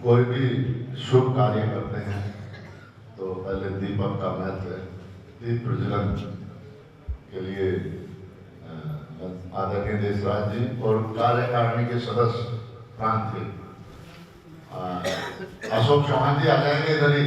कोई भी शुभ कार्य करते हैं तो पहले दीपक का महत्व है। दीप प्रज्वलन के लिए आदरणीय देशराज जी और कार्यकारिणी के सदस्य प्रांत के अशोक चौहान जी आ जाएंगे इधर ही।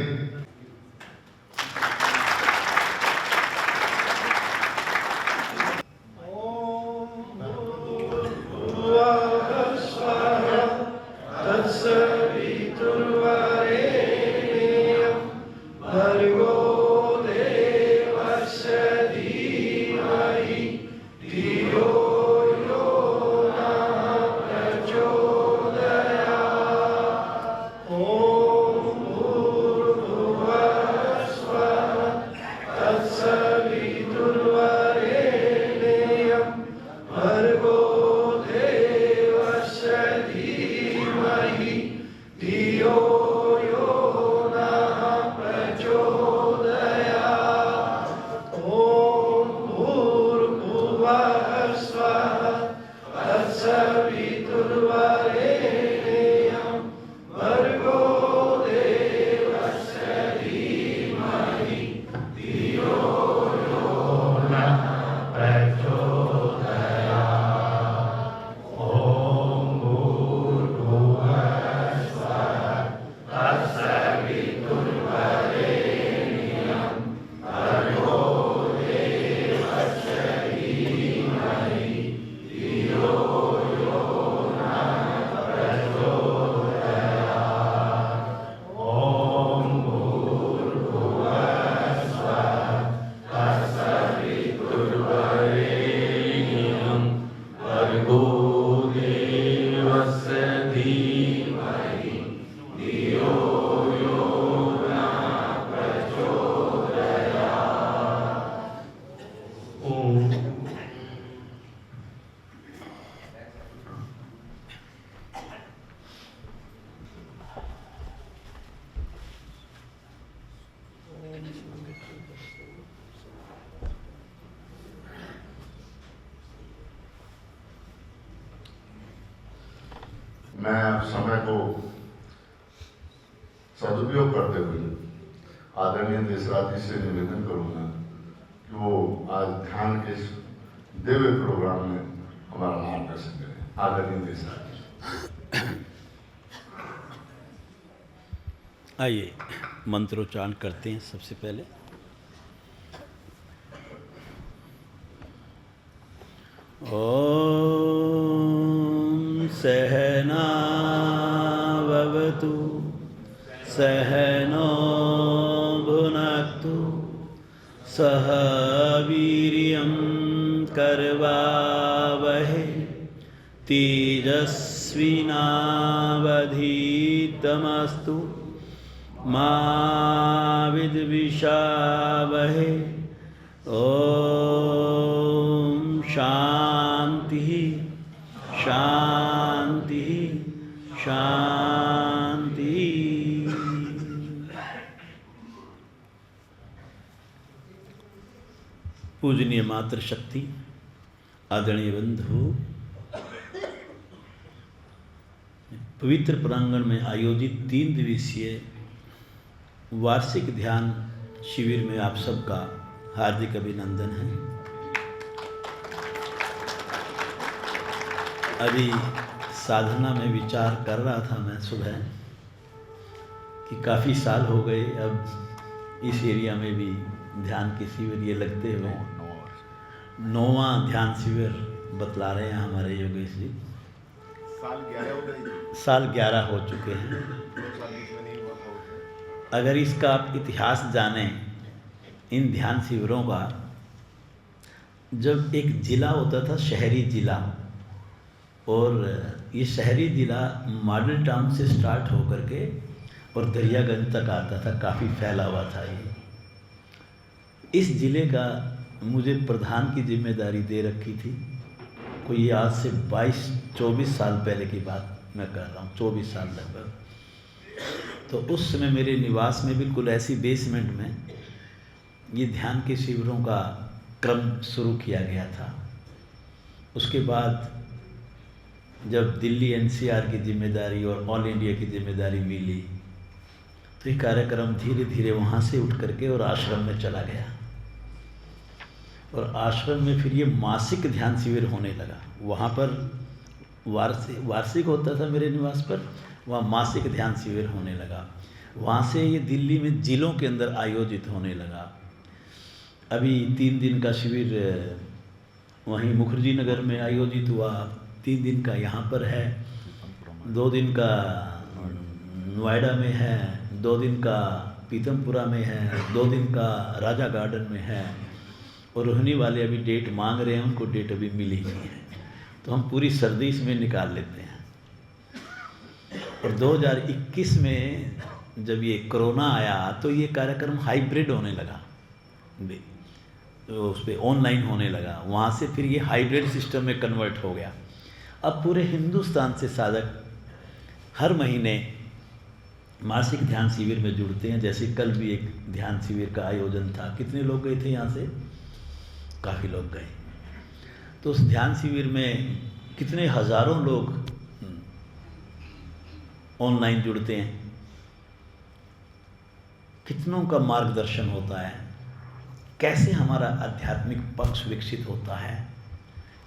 मैं अब समय को सदुपयोग करते हुए आदरणीय देशराज जी से निवेदन करूंगा कि वो आज ध्यान के इस दिव्य प्रोग्राम में हमारा मार्गदर्शन करें। आदरणीय देशराज जी, आइए मंत्रोच्चारण करते हैं। सबसे पहले ओम सहना भवतु सहनो भुनक्तु सह वीर्यं करवावहै तेजस्विनावधीतमस्तु मा विद्विषावहै। ओम शांति शांति शांति। पूजनीय मातृशक्ति, आदरणीय बंधु, पवित्र प्रांगण में आयोजित 3 दिवसीय वार्षिक ध्यान शिविर में आप सबका हार्दिक अभिनंदन है। अभी साधना में विचार कर रहा था मैं सुबह कि काफ़ी साल हो गए अब इस एरिया में भी ध्यान के शिविर ये लगते हुए 9वां ध्यान शिविर बतला रहे हैं हमारे योगेश जी। साल 11 हो चुके हैं। अगर इसका आप इतिहास जानें इन ध्यान शिविरों का, जब एक ज़िला होता था शहरी ज़िला, और ये शहरी ज़िला मॉडल टाउन से स्टार्ट होकर के और दरियागंज तक आता था, काफ़ी फैला हुआ था ये। इस ज़िले का मुझे प्रधान की जिम्मेदारी दे रखी थी। कोई आज से 22-24 साल पहले की बात मैं कर रहा हूँ, 24 साल लगभग। तो उस समय मेरे निवास में बिल्कुल ऐसी बेसमेंट में ये ध्यान के शिविरों का क्रम शुरू किया गया था। उसके बाद जब दिल्ली एनसीआर की जिम्मेदारी और ऑल इंडिया की जिम्मेदारी मिली तो ये कार्यक्रम धीरे धीरे वहाँ से उठ करके और आश्रम में चला गया। और आश्रम में फिर ये मासिक ध्यान शिविर होने लगा। वहाँ पर वार्षिक होता था मेरे निवास पर, वहाँ मासिक ध्यान शिविर होने लगा। वहाँ से ये दिल्ली में जिलों के अंदर आयोजित होने लगा। अभी 3 दिन का शिविर वहीं मुखर्जी नगर में आयोजित हुआ, 3 दिन का यहाँ पर है, 2 दिन का नोएडा में है, 2 दिन का पीतमपुरा में है, 2 दिन का राजा गार्डन में है। और रोहिणी वाले अभी डेट मांग रहे हैं, उनको डेट अभी मिली नहीं है, तो हम पूरी सर्दी इसमें निकाल लेते हैं। और 2021 में जब ये कोरोना आया तो ये कार्यक्रम हाइब्रिड होने लगा, तो उस पर ऑनलाइन होने लगा। वहाँ से फिर ये हाइब्रिड सिस्टम में कन्वर्ट हो गया। अब पूरे हिंदुस्तान से साधक हर महीने मासिक ध्यान शिविर में जुड़ते हैं। जैसे कल भी एक ध्यान शिविर का आयोजन था। कितने लोग गए थे यहाँ से? काफ़ी लोग गए। तो उस ध्यान शिविर में कितने हज़ारों लोग ऑनलाइन जुड़ते हैं, कितनों का मार्गदर्शन होता है, कैसे हमारा आध्यात्मिक पक्ष विकसित होता है।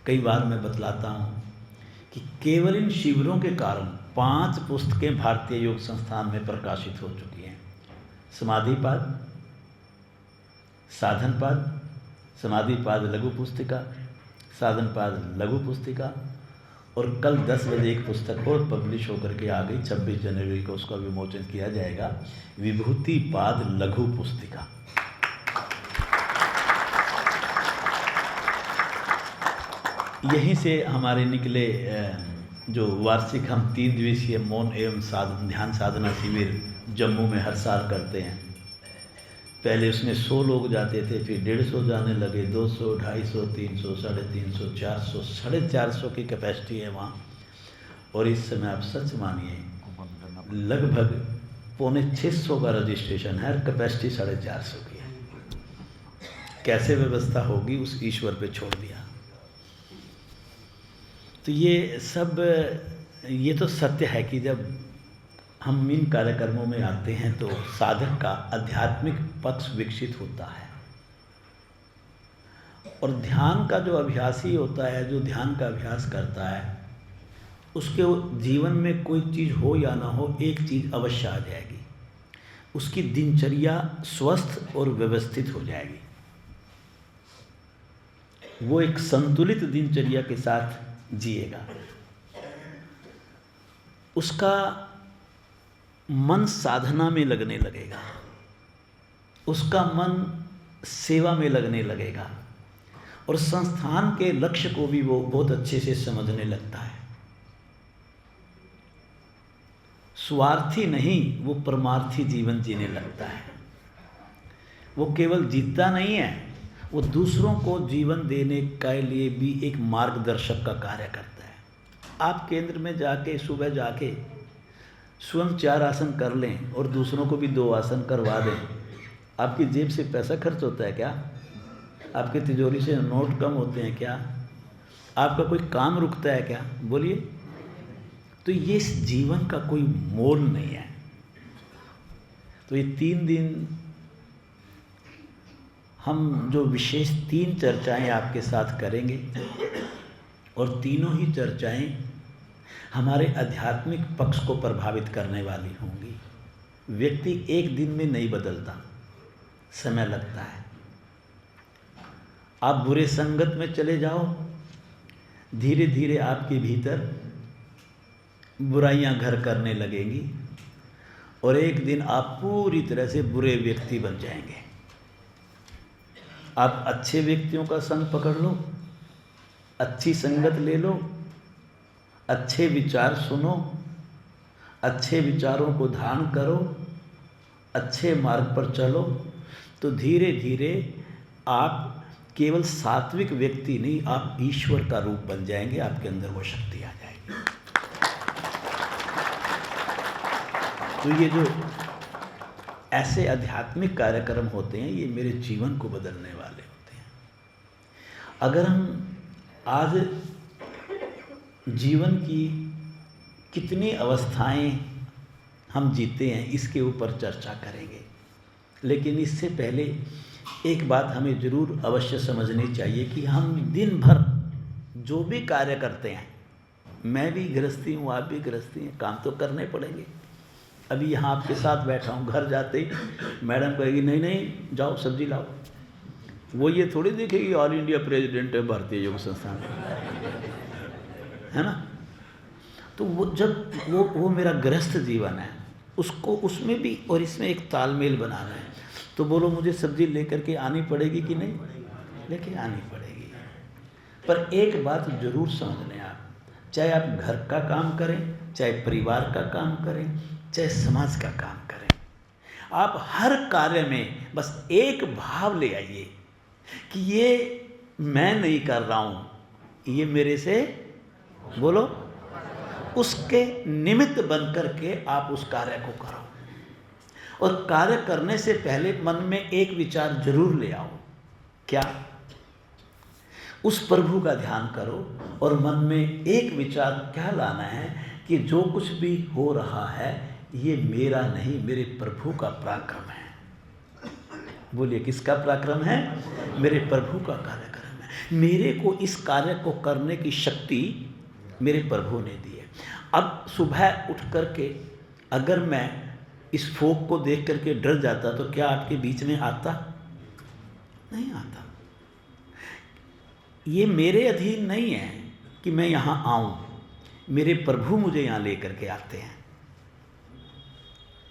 कई बार मैं बतलाता हूँ कि केवल इन शिविरों के कारण 5 पुस्तकें भारतीय योग संस्थान में प्रकाशित हो चुकी हैं। समाधिपाद, साधनपाद, समाधिपाद लघु पुस्तिका, साधनपाद लघु पुस्तिका, और कल 10 बजे एक पुस्तक और पब्लिश होकर के आ गई। 26 जनवरी को उसका विमोचन किया जाएगा, विभूतिपाद लघु पुस्तिका। यहीं से हमारे निकले जो वार्षिक हम 3 दिवसीय मौन एवं ध्यान साधना शिविर जम्मू में हर साल करते हैं। पहले उसमें 100 लोग जाते थे, फिर 150 जाने लगे, 200, 250, 300, 350, 400, 450 की कैपेसिटी है वहाँ। और इस समय आप सच मानिए लगभग 550 का रजिस्ट्रेशन है, कैपेसिटी 450 की है। कैसे व्यवस्था होगी उस ईश्वर पे छोड़ दिया। तो ये तो सत्य है कि जब हम इन कार्यक्रमों में आते हैं तो साधक का आध्यात्मिक पक्ष विकसित होता है। और ध्यान का जो अभ्यासी होता है, जो ध्यान का अभ्यास करता है, उसके जीवन में कोई चीज़ हो या ना हो, एक चीज़ अवश्य आ जाएगी, उसकी दिनचर्या स्वस्थ और व्यवस्थित हो जाएगी। वो एक संतुलित दिनचर्या के साथ जिएगा। उसका मन साधना में लगने लगेगा, उसका मन सेवा में लगने लगेगा, और संस्थान के लक्ष्य को भी वो बहुत अच्छे से समझने लगता है। स्वार्थी नहीं, वो परमार्थी जीवन जीने लगता है। वो केवल जीतता नहीं है, वो दूसरों को जीवन देने के लिए भी एक मार्गदर्शक का कार्य करता है। आप केंद्र में जाके सुबह जाके स्वयं 4 आसन कर लें और दूसरों को भी 2 आसन करवा दें, आपकी जेब से पैसा खर्च होता है क्या? आपकी तिजोरी से नोट कम होते हैं क्या? आपका कोई काम रुकता है क्या? बोलिए। तो ये इस जीवन का कोई मोल नहीं है। तो ये 3 दिन हम जो विशेष 3 चर्चाएं आपके साथ करेंगे, और तीनों ही चर्चाएं हमारे आध्यात्मिक पक्ष को प्रभावित करने वाली होंगी। व्यक्ति एक दिन में नहीं बदलता, समय लगता है। आप बुरे संगत में चले जाओ, धीरे धीरे आपके भीतर बुराइयां घर करने लगेंगी, और एक दिन आप पूरी तरह से बुरे व्यक्ति बन जाएंगे। आप अच्छे व्यक्तियों का संग पकड़ लो, अच्छी संगत ले लो, अच्छे विचार सुनो, अच्छे विचारों को धारण करो, अच्छे मार्ग पर चलो, तो धीरे धीरे आप केवल सात्विक व्यक्ति नहीं, आप ईश्वर का रूप बन जाएंगे। आपके अंदर वो शक्ति आ जाएगी। तो ये जो ऐसे आध्यात्मिक कार्यक्रम होते हैं, ये मेरे जीवन को बदलने वाले होते हैं। अगर हम आज जीवन की कितनी अवस्थाएं हम जीते हैं इसके ऊपर चर्चा करेंगे, लेकिन इससे पहले एक बात हमें ज़रूर अवश्य समझनी चाहिए कि हम दिन भर जो भी कार्य करते हैं, मैं भी गृहस्थी हूँ, आप भी गृहस्थी हैं, काम तो करने पड़ेंगे। अभी यहाँ आपके साथ बैठा हूँ, घर जाते ही मैडम कहेगी नहीं नहीं जाओ सब्जी लाओ, वो ये थोड़ी देखेगी ऑल इंडिया प्रेसिडेंट है भारतीय योग संस्थान, है ना। तो वो जब वो मेरा गृहस्थ जीवन है, उसको उसमें भी और इसमें एक तालमेल बनाना है। तो बोलो मुझे सब्जी लेकर के आनी पड़ेगी कि नहीं? लेके आनी पड़ेगी। पर एक बात जरूर समझ लें आप, चाहे आप घर का काम करें, चाहे परिवार का काम करें, चाहे समाज का काम करें, आप हर कार्य में बस एक भाव ले आइए कि ये मैं नहीं कर रहा हूँ, ये मेरे से बोलो उसके निमित्त बन करके आप उस कार्य को करो। और कार्य करने से पहले मन में एक विचार जरूर ले आओ, क्या? उस प्रभु का ध्यान करो और मन में एक विचार क्या लाना है कि जो कुछ भी हो रहा है ये मेरा नहीं, मेरे प्रभु का पराक्रम है। बोलिए किसका पराक्रम है? मेरे प्रभु का कार्यक्रम है। मेरे को इस कार्य को करने की शक्ति मेरे प्रभु ने दी है। अब सुबह उठ करके अगर मैं इस फोक को देख करके डर जाता तो क्या आपके बीच में आता? नहीं आता। ये मेरे अधीन नहीं है कि मैं यहाँ आऊँ, मेरे प्रभु मुझे यहाँ लेकर के आते हैं।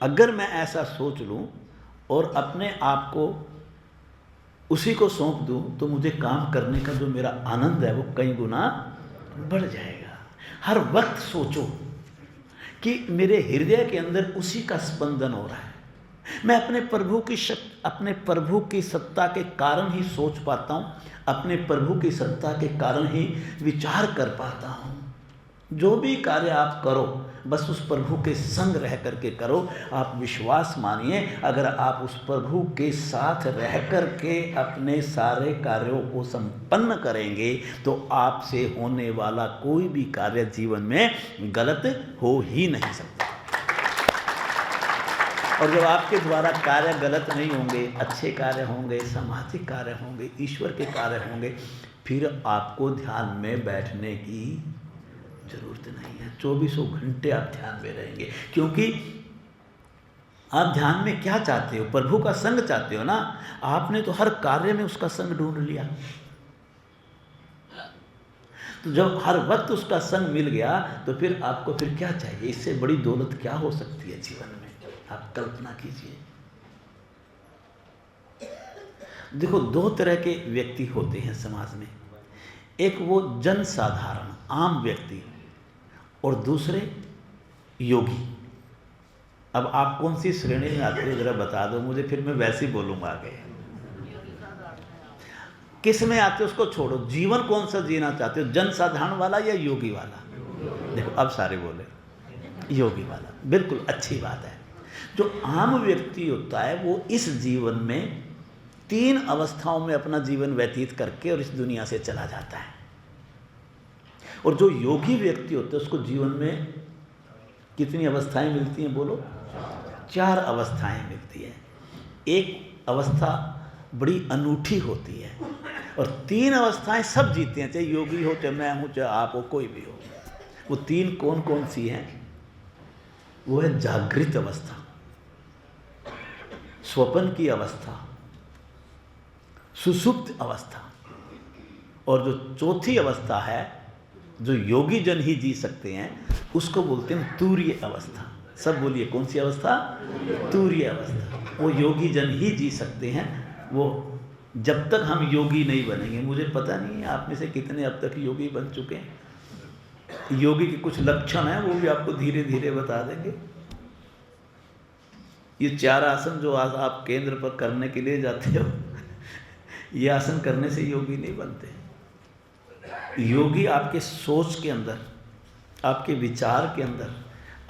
अगर मैं ऐसा सोच लूँ और अपने आप को उसी को सौंप दूँ तो मुझे काम करने का जो मेरा आनंद है वो कई गुना बढ़ जाएगा। हर वक्त सोचो कि मेरे हृदय के अंदर उसी का स्पंदन हो रहा है। मैं अपने प्रभु की सत्ता के कारण ही सोच पाता हूँ, अपने प्रभु की सत्ता के कारण ही विचार कर पाता हूँ। जो भी कार्य आप करो बस उस प्रभु के संग रह करके करो। आप विश्वास मानिए, अगर आप उस प्रभु के साथ रह करके अपने सारे कार्यों को संपन्न करेंगे तो आपसे होने वाला कोई भी कार्य जीवन में गलत हो ही नहीं सकता। और जब आपके द्वारा कार्य गलत नहीं होंगे, अच्छे कार्य होंगे, सामाजिक कार्य होंगे, ईश्वर के कार्य होंगे, फिर आपको ध्यान में बैठने की जरूरत नहीं है। 24 घंटे आप ध्यान में रहेंगे, क्योंकि आप ध्यान में क्या चाहते हो? प्रभु का संग चाहते हो ना। आपने तो हर कार्य में उसका संग ढूंढ लिया। तो जब हर वक्त उसका संग मिल गया तो फिर आपको फिर क्या चाहिए? इससे बड़ी दौलत क्या हो सकती है जीवन में? आप कल्पना कीजिए। देखो, दो तरह के व्यक्ति होते हैं समाज में, एक वो जन साधारण आम व्यक्ति और दूसरे योगी। अब आप कौन सी श्रेणी में आते हो जरा बता दो मुझे, फिर मैं वैसे ही बोलूँगा आगे। किस में आते हो उसको छोड़ो, जीवन कौन सा जीना चाहते हो, जन साधारण वाला या योगी वाला? देखो अब सारे बोले योगी वाला, बिल्कुल अच्छी बात है। जो आम व्यक्ति होता है वो इस जीवन में 3 अवस्थाओं में अपना जीवन व्यतीत करके और इस दुनिया से चला जाता है। और जो योगी व्यक्ति होता है उसको जीवन में कितनी अवस्थाएं मिलती हैं बोलो? 4 अवस्थाएं मिलती हैं। एक अवस्था बड़ी अनूठी होती है और 3 अवस्थाएं सब जीते हैं, चाहे योगी हो, चाहे मैं हूँ, चाहे आप हो, कोई भी हो। वो 3 कौन कौन सी हैं? वो है जागृत अवस्था, स्वप्न की अवस्था, सुषुप्त अवस्था, और जो चौथी अवस्था है जो योगी जन ही जी सकते हैं उसको बोलते हैं तूर्य अवस्था। सब बोलिए कौन सी अवस्था? तूर्य अवस्था। वो योगी जन ही जी सकते हैं। वो जब तक हम योगी नहीं बनेंगे, मुझे पता नहीं है आप में से कितने अब तक योगी बन चुके हैं। योगी के कुछ लक्षण हैं वो भी आपको धीरे धीरे बता देंगे। ये 4 आसन जो आज आप केंद्र पर करने के लिए जाते हो, ये आसन करने से योगी नहीं बनते। योगी आपके सोच के अंदर, आपके विचार के अंदर,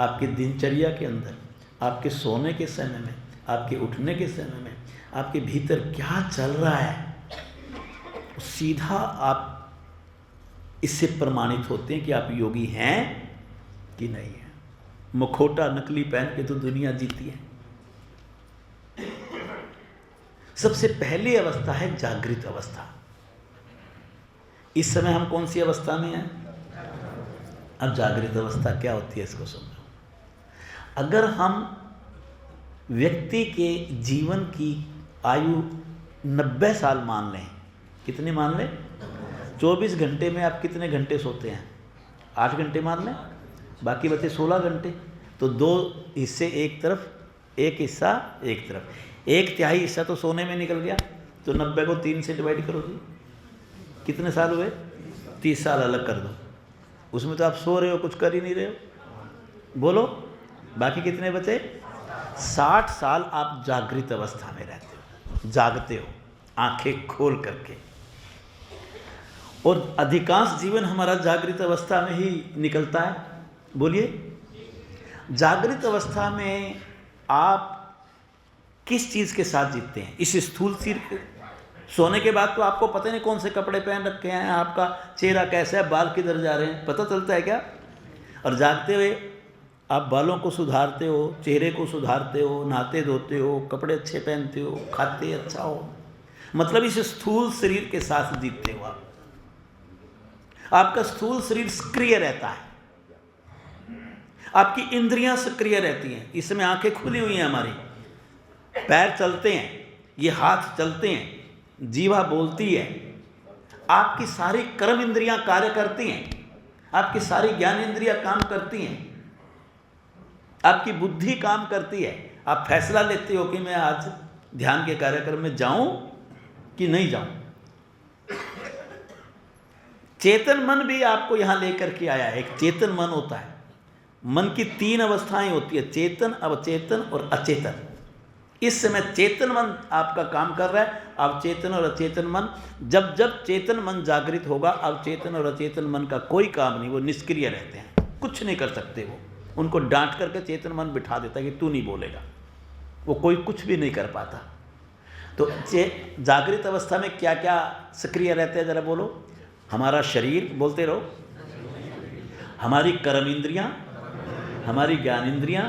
आपके दिनचर्या के अंदर, आपके सोने के समय में, आपके उठने के समय में, आपके भीतर क्या चल रहा है सीधा आप इससे प्रमाणित होते हैं कि आप योगी हैं कि नहीं है। मुखौटा नकली पहन के तो दुनिया जीती है। सबसे पहली अवस्था है जागृत अवस्था। इस समय हम कौन सी अवस्था में हैं? अब जागृत अवस्था क्या होती है इसको समझो। अगर हम व्यक्ति के जीवन की आयु 90 साल मान लें, कितने मान लें? 24 घंटे में आप कितने घंटे सोते हैं? 8 घंटे मान लें, बाकी बचे 16 घंटे। तो 2 हिस्से एक तरफ, 1 हिस्सा एक तरफ, 1/3 हिस्सा तो सोने में निकल गया। तो 90 को 3 से डिवाइड करो जी, कितने साल हुए? 30 साल अलग कर दो। उसमें तो आप सो रहे हो, कुछ कर ही नहीं रहे हो। बोलो बाकी कितने बचे? 60 साल आप जागृत अवस्था में रहते हो, जागते हो आंखें खोल करके। और अधिकांश जीवन हमारा जागृत अवस्था में ही निकलता है। बोलिए, जागृत अवस्था में आप किस चीज़ के साथ जीतते हैं? इस स्थूल शरीर के। सोने के बाद तो आपको पता नहीं कौन से कपड़े पहन रखे हैं, आपका चेहरा कैसा है, बाल किधर जा रहे हैं, पता चलता है क्या? और जागते हुए आप बालों को सुधारते हो, चेहरे को सुधारते हो, नहाते धोते हो, कपड़े अच्छे पहनते हो, खाते अच्छा हो। मतलब इस स्थूल शरीर के साथ जीतते हो आप। आपका स्थूल शरीर सक्रिय रहता है, आपकी इंद्रियां सक्रिय रहती हैं। इस समय आंखें खुली हुई हैं हमारी, पैर चलते हैं, ये हाथ चलते हैं, जीवा बोलती है, आपकी सारी कर्म इंद्रियां कार्य करती हैं, आपकी सारी ज्ञान इंद्रियां काम करती हैं, आपकी बुद्धि काम करती है। आप फैसला लेते हो कि मैं आज ध्यान के कार्यक्रम में जाऊं कि नहीं जाऊं। चेतन मन भी आपको यहां लेकर के आया है। एक चेतन मन होता है। मन की 3 अवस्थाएं होती है, चेतन, अवचेतन और अचेतन। इस समय चेतन मन आपका काम कर रहा है। अवचेतन और अचेतन मन, जब जब चेतन मन जागृत होगा, अवचेतन और अचेतन मन का कोई काम नहीं, वो निष्क्रिय रहते हैं, कुछ नहीं कर सकते। वो उनको डांट करके चेतन मन बिठा देता है कि तू नहीं बोलेगा, वो कोई कुछ भी नहीं कर पाता। तो जागृत अवस्था में क्या क्या सक्रिय रहते हैं जरा बोलो? हमारा शरीर, बोलते रहो, हमारी कर्म इंद्रियां, हमारी ज्ञान इंद्रियां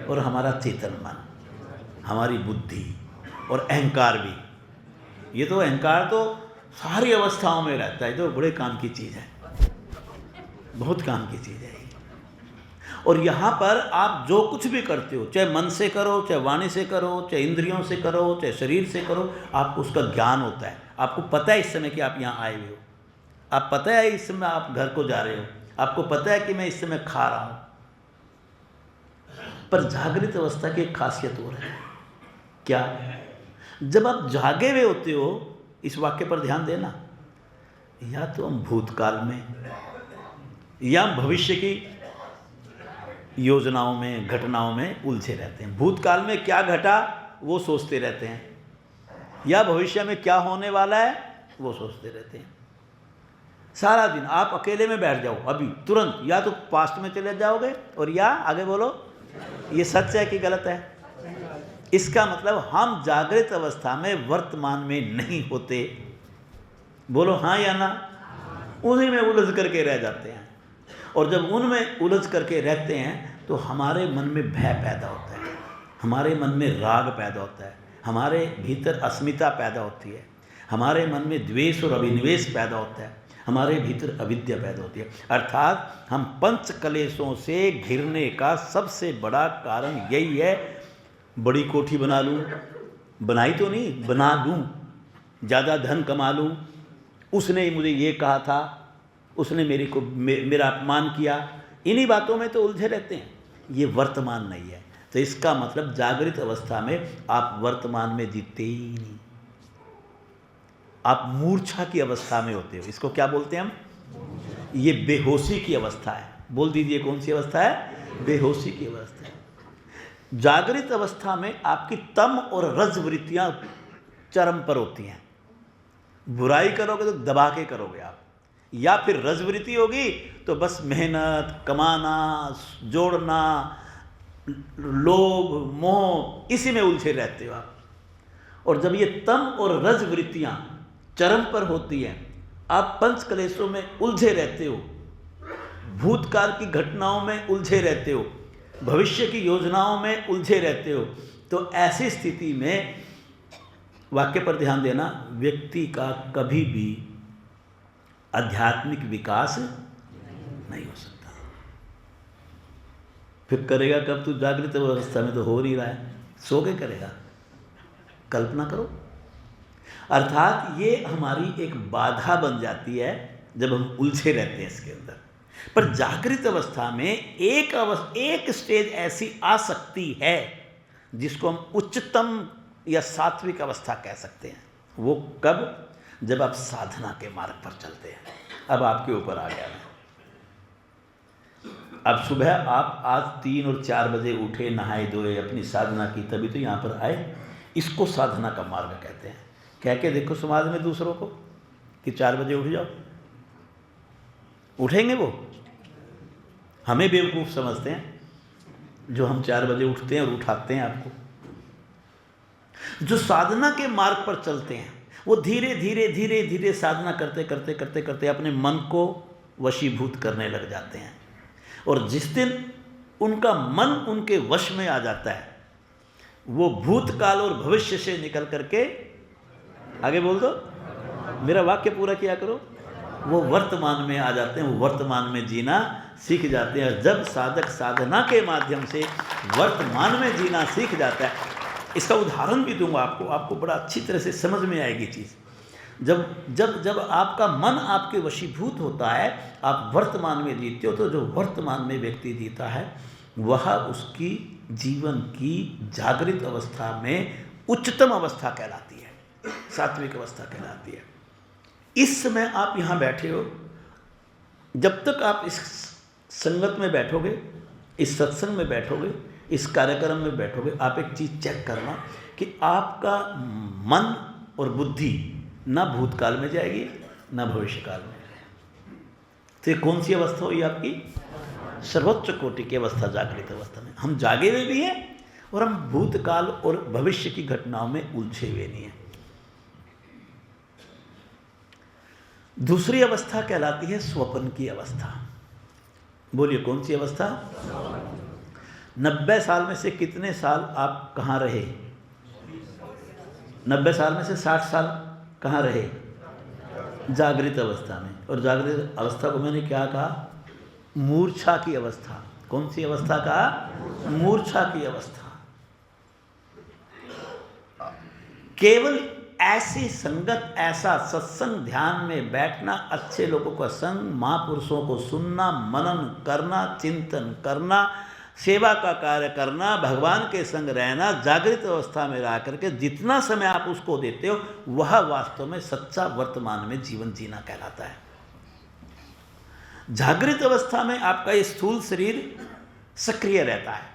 और हमारा चेतन मन, हमारी बुद्धि और अहंकार भी। ये तो अहंकार तो सारी अवस्थाओं में रहता है, तो बड़े काम की चीज़ है, बहुत काम की चीज़ है। और यहाँ पर आप जो कुछ भी करते हो, चाहे मन से करो, चाहे वाणी से करो, चाहे इंद्रियों से करो, चाहे शरीर से करो, आपको उसका ज्ञान होता है। आपको पता है इस समय कि आप यहाँ आए हुए हो, आप पता है इस समय आप घर को जा रहे हो, आपको पता है कि मैं इस समय खा रहा हूँ। पर जागृत अवस्था की एक खासियत और है। क्या? जब आप जागे हुए होते हो, इस वाक्य पर ध्यान देना, या तो हम भूतकाल में या भविष्य की योजनाओं में, घटनाओं में उलझे रहते हैं। भूतकाल में क्या घटा वो सोचते रहते हैं, या भविष्य में क्या होने वाला है वो सोचते रहते हैं। सारा दिन आप अकेले में बैठ जाओ अभी तुरंत, या तो पास्ट में चले जाओगे और या आगे बोलो ये सच है कि गलत है। इसका मतलब हम जागृत अवस्था में वर्तमान में नहीं होते। बोलो हाँ या ना? उन्हीं में उलझ करके रह जाते हैं। और जब उनमें उलझ करके रहते हैं तो हमारे मन में भय पैदा होता है, हमारे मन में राग पैदा होता है, हमारे भीतर अस्मिता पैदा होती है, हमारे मन में द्वेष और अभिनिवेश पैदा होता है, हमारे भीतर अविद्या पैदा होती है। अर्थात हम पंच कलेशों से घिरने का सबसे बड़ा कारण यही है। बड़ी कोठी बना लूँ, बनाई तो नहीं, बना लूँ, ज़्यादा धन कमा लूँ, उसने मुझे ये कहा था, उसने मेरा अपमान किया, इन्हीं बातों में तो उलझे रहते हैं। ये वर्तमान नहीं है। तो इसका मतलब जागृत अवस्था में आप वर्तमान में जीते ही नहीं, आप मूर्छा की अवस्था में होते हो। इसको क्या बोलते हैं हम? ये बेहोशी की अवस्था है। बोल दीजिए कौन सी अवस्था है? बेहोशी की अवस्था है। जागृत अवस्था में आपकी तम और रज वृत्तियां चरम पर होती हैं। बुराई करोगे तो दबा के करोगे आप, या फिर रजवृत्ति होगी तो बस मेहनत, कमाना, जोड़ना, लोभ, मोह, इसी में उलझे रहते हो आप। और जब ये तम और रज वृत्तियां चरम पर होती हैं आप पंच क्लेशों में उलझे रहते हो, भूतकाल की घटनाओं में उलझे रहते हो, भविष्य की योजनाओं में उलझे रहते हो, तो ऐसी स्थिति में वाक्य पर ध्यान देना, व्यक्ति का कभी भी आध्यात्मिक विकास नहीं हो सकता। फिर करेगा कब? तू जागृत अवस्था में तो हो नहीं रहा है, सो के करेगा। कल्पना करो। अर्थात ये हमारी एक बाधा बन जाती है जब हम उलझे रहते हैं इसके अंदर। पर जागृत अवस्था में एक स्टेज ऐसी आ सकती है जिसको हम उच्चतम या सात्विक अवस्था कह सकते हैं। वो कब? जब आप साधना के मार्ग पर चलते हैं। अब आपके ऊपर आ गया है। अब सुबह आप आज 3 और 4 बजे उठे, नहाए धोए, अपनी साधना की, तभी तो यहाँ पर आए। इसको साधना का मार्ग कहते हैं। कह के देखो समाज में दूसरों को कि 4 बजे उठ जाओ, उठेंगे वो? हमें बेवकूफ़ समझते हैं जो हम 4 बजे उठते हैं और उठाते हैं आपको। जो साधना के मार्ग पर चलते हैं वो धीरे धीरे धीरे धीरे साधना करते करते करते करते अपने मन को वशीभूत करने लग जाते हैं। और जिस दिन उनका मन उनके वश में आ जाता है, वो भूतकाल और भविष्य से निकल करके, आगे बोल दो, मेरा वाक्य पूरा किया करो, वो वर्तमान में आ जाते हैं। वो वर्तमान में जीना सीख जाते हैं। जब साधक साधना के माध्यम से वर्तमान में जीना सीख जाता है, इसका उदाहरण भी दूंगा आपको बड़ा अच्छी तरह से समझ में आएगी चीज़। जब आपका मन आपके वशीभूत होता है, आप वर्तमान में जीते हो, तो जो वर्तमान में व्यक्ति जीता है वह उसकी जीवन की जागृत अवस्था में उच्चतम अवस्था कहलाती है, सात्विक अवस्था कहलाती है। इस समय आप यहाँ बैठे हो, जब तक आप इस संगत में बैठोगे, इस सत्संग में बैठोगे, इस कार्यक्रम में बैठोगे, आप एक चीज़ चेक करना कि आपका मन और बुद्धि ना भूतकाल में जाएगी ना भविष्यकाल में। तो ये कौन सी अवस्था हुई आपकी? सर्वोच्च कोटि की अवस्था, जागृत अवस्था में। हम जागे हुए भी हैं और हम भूतकाल और भविष्य की घटनाओं में उलझे हुए नहीं हैं। दूसरी अवस्था कहलाती है स्वप्न की अवस्था। बोलिए कौन सी अवस्था? 90 साल में से कितने साल आप कहाँ रहे? 90 साल में से 60 साल कहाँ रहे? जागृत अवस्था में। और जागृत अवस्था को मैंने क्या कहा? मूर्छा की अवस्था। कौन सी अवस्था कहा? मूर्छा की अवस्था। केवल ऐसी संगत, ऐसा सत्संग, ध्यान में बैठना, अच्छे लोगों का संग, महापुरुषों को सुनना, मनन करना, चिंतन करना, सेवा का कार्य करना, भगवान के संग रहना, जागृत अवस्था में रह करके जितना समय आप उसको देते हो वह वास्तव में सच्चा वर्तमान में जीवन जीना कहलाता है। जागृत अवस्था में आपका ये स्थूल शरीर सक्रिय रहता है।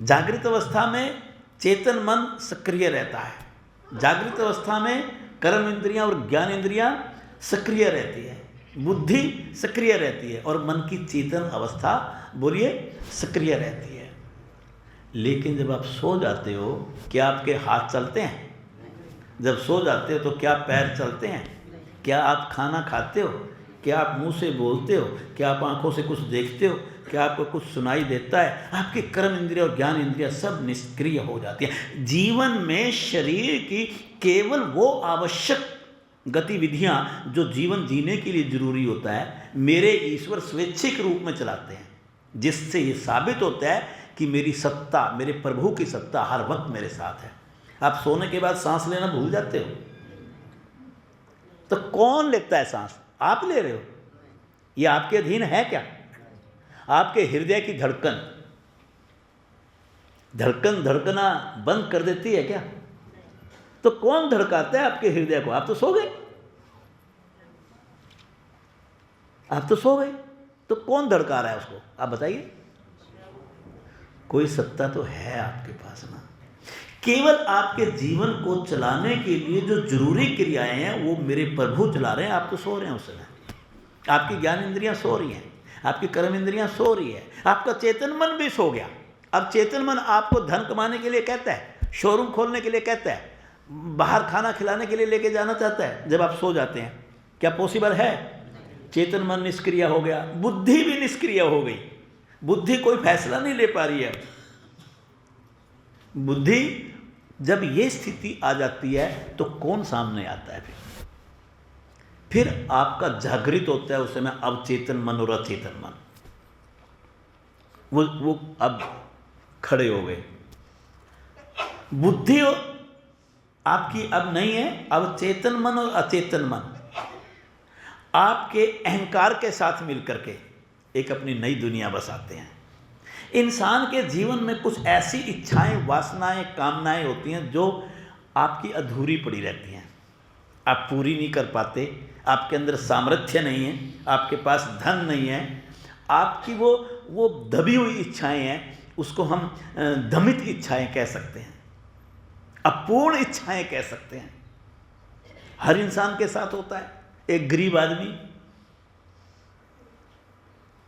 जागृत अवस्था में चेतन मन सक्रिय रहता है। जागृत अवस्था में कर्म इंद्रियां और ज्ञान इंद्रियां सक्रिय रहती है, बुद्धि सक्रिय रहती है और मन की चेतन अवस्था, बोलिए, सक्रिय रहती है। लेकिन जब आप सो जाते हो, क्या आपके हाथ चलते हैं? जब सो जाते हो तो क्या पैर चलते हैं? क्या आप खाना खाते हो? क्या आप मुंह से बोलते हो? क्या आप आंखों से कुछ देखते हो? क्या आपको कुछ सुनाई देता है? आपके कर्म इंद्रिय और ज्ञान इंद्रिय सब निष्क्रिय हो जाती है। जीवन में शरीर की केवल वो आवश्यक गतिविधियां जो जीवन जीने के लिए जरूरी होता है, मेरे ईश्वर स्वैच्छिक रूप में चलाते हैं, जिससे ये साबित होता है कि मेरी सत्ता, मेरे प्रभु की सत्ता हर वक्त मेरे साथ है। आप सोने के बाद सांस लेना भूल जाते हो, तो कौन लेता है सांस? आप ले रहे हो। ये आपके अधीन है क्या? आपके हृदय की धड़कन धड़कना बंद कर देती है क्या? तो कौन धड़काता है आपके हृदय को? आप तो सो गए, आप तो सो गए, तो कौन धड़का रहा है उसको? आप बताइए। कोई सत्ता तो है आपके पास ना। केवल आपके जीवन को चलाने के लिए जो जरूरी क्रियाएं हैं वो मेरे प्रभु चला रहे हैं। आप तो सो रहे हैं उस समय। आपकी ज्ञान इंद्रियां सो रही हैं, आपकी कर्म इंद्रियां सो रही है, आपका चेतन मन भी सो गया। अब चेतन मन आपको धन कमाने के लिए कहता है, शोरूम खोलने के लिए कहता है, बाहर खाना खिलाने के लिए लेके जाना चाहता है। जब आप सो जाते हैं क्या पॉसिबल है? चेतन मन निष्क्रिय हो गया, बुद्धि भी निष्क्रिय हो गई, बुद्धि कोई फैसला नहीं ले पा रही है। बुद्धि जब ये स्थिति आ जाती है तो कौन सामने आता है? फिर आपका जागृत होता है उस समय अवचेतन मन और अचेतन मन, वो अब खड़े हो गए। बुद्धि आपकी अब नहीं है, अब चेतन मन और अचेतन मन आपके अहंकार के साथ मिलकर के एक अपनी नई दुनिया बसाते हैं। इंसान के जीवन में कुछ ऐसी इच्छाएं, वासनाएं, कामनाएं होती हैं जो आपकी अधूरी पड़ी रहती हैं, आप पूरी नहीं कर पाते, आपके अंदर सामर्थ्य नहीं है, आपके पास धन नहीं है, आपकी वो दबी हुई इच्छाएं हैं, उसको हम दमित इच्छाएं कह सकते हैं, अपूर्ण इच्छाएं कह सकते हैं। हर इंसान के साथ होता है। एक गरीब आदमी,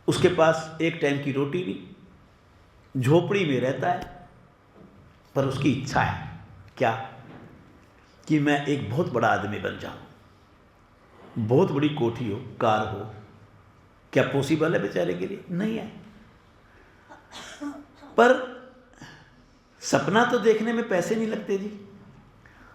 उसके पास एक टाइम की रोटी नहीं, झोपड़ी में रहता है, पर उसकी इच्छा है क्या? कि मैं एक बहुत बड़ा आदमी बन जाऊं, बहुत बड़ी कोठी हो, कार हो। क्या पॉसिबल है बेचारे के लिए? नहीं है। पर सपना तो देखने में पैसे नहीं लगते जी।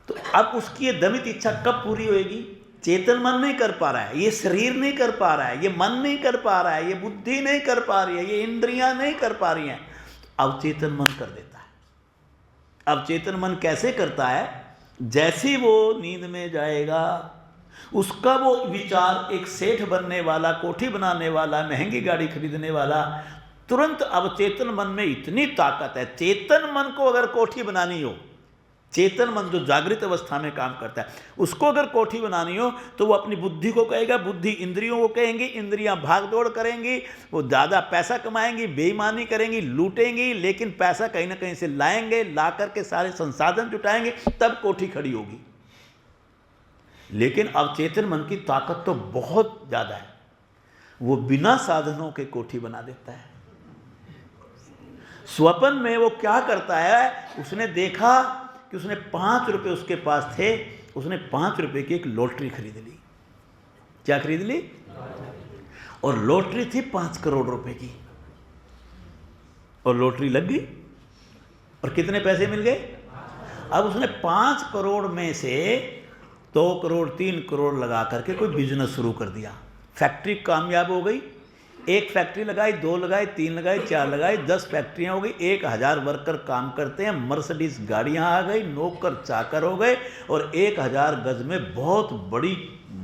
तो अब उसकी ये दमित इच्छा कब पूरी होएगी? चेतन मन नहीं कर पा रहा है, ये शरीर नहीं कर पा रहा है, ये मन नहीं कर पा रहा है, ये बुद्धि नहीं कर पा रही है, ये इंद्रियां नहीं कर पा रही हैं, तो अवचेतन मन कर देता है। अवचेतन मन कैसे करता है? जैसे वो नींद में जाएगा, उसका वो विचार एक सेठ बनने वाला, कोठी बनाने वाला, महंगी गाड़ी खरीदने वाला, तुरंत अवचेतन मन में इतनी ताकत है। चेतन मन को अगर कोठी बनानी हो, चेतन मन जो जागृत अवस्था में काम करता है, उसको अगर कोठी बनानी हो तो वो अपनी बुद्धि को कहेगा, बुद्धि इंद्रियों को कहेंगी, इंद्रियां भाग दौड़ करेंगी, वो ज़्यादा पैसा कमाएंगी, बेईमानी करेंगी, लूटेंगी, लेकिन पैसा कहीं ना कहीं से लाएंगे, ला करके सारे संसाधन जुटाएंगे, तब कोठी खड़ी होगी। लेकिन अवचेतन मन की ताकत तो बहुत ज़्यादा है, वो बिना साधनों के कोठी बना देता है। स्वप्न में वो क्या करता है? उसने देखा कि उसने 5 रुपये उसके पास थे, उसने 5 रुपये की एक लॉटरी खरीद ली। क्या खरीद ली? और लॉटरी थी 5 करोड़ रुपए की, और लॉटरी लग गई। और कितने पैसे मिल गए? अब उसने 5 करोड़ में से 2 करोड़ 3 करोड़ लगा करके कोई बिजनेस शुरू कर दिया। फैक्ट्री कामयाब हो गई, एक फैक्ट्री लगाई, 2 लगाई, 3 लगाई, 4 लगाई, 10 फैक्ट्रियाँ हो गई, 1000 वर्कर काम करते हैं, मर्सिडीज गाड़ियाँ आ गई, नौकर चाकर हो गए, और 1000 गज में बहुत बड़ी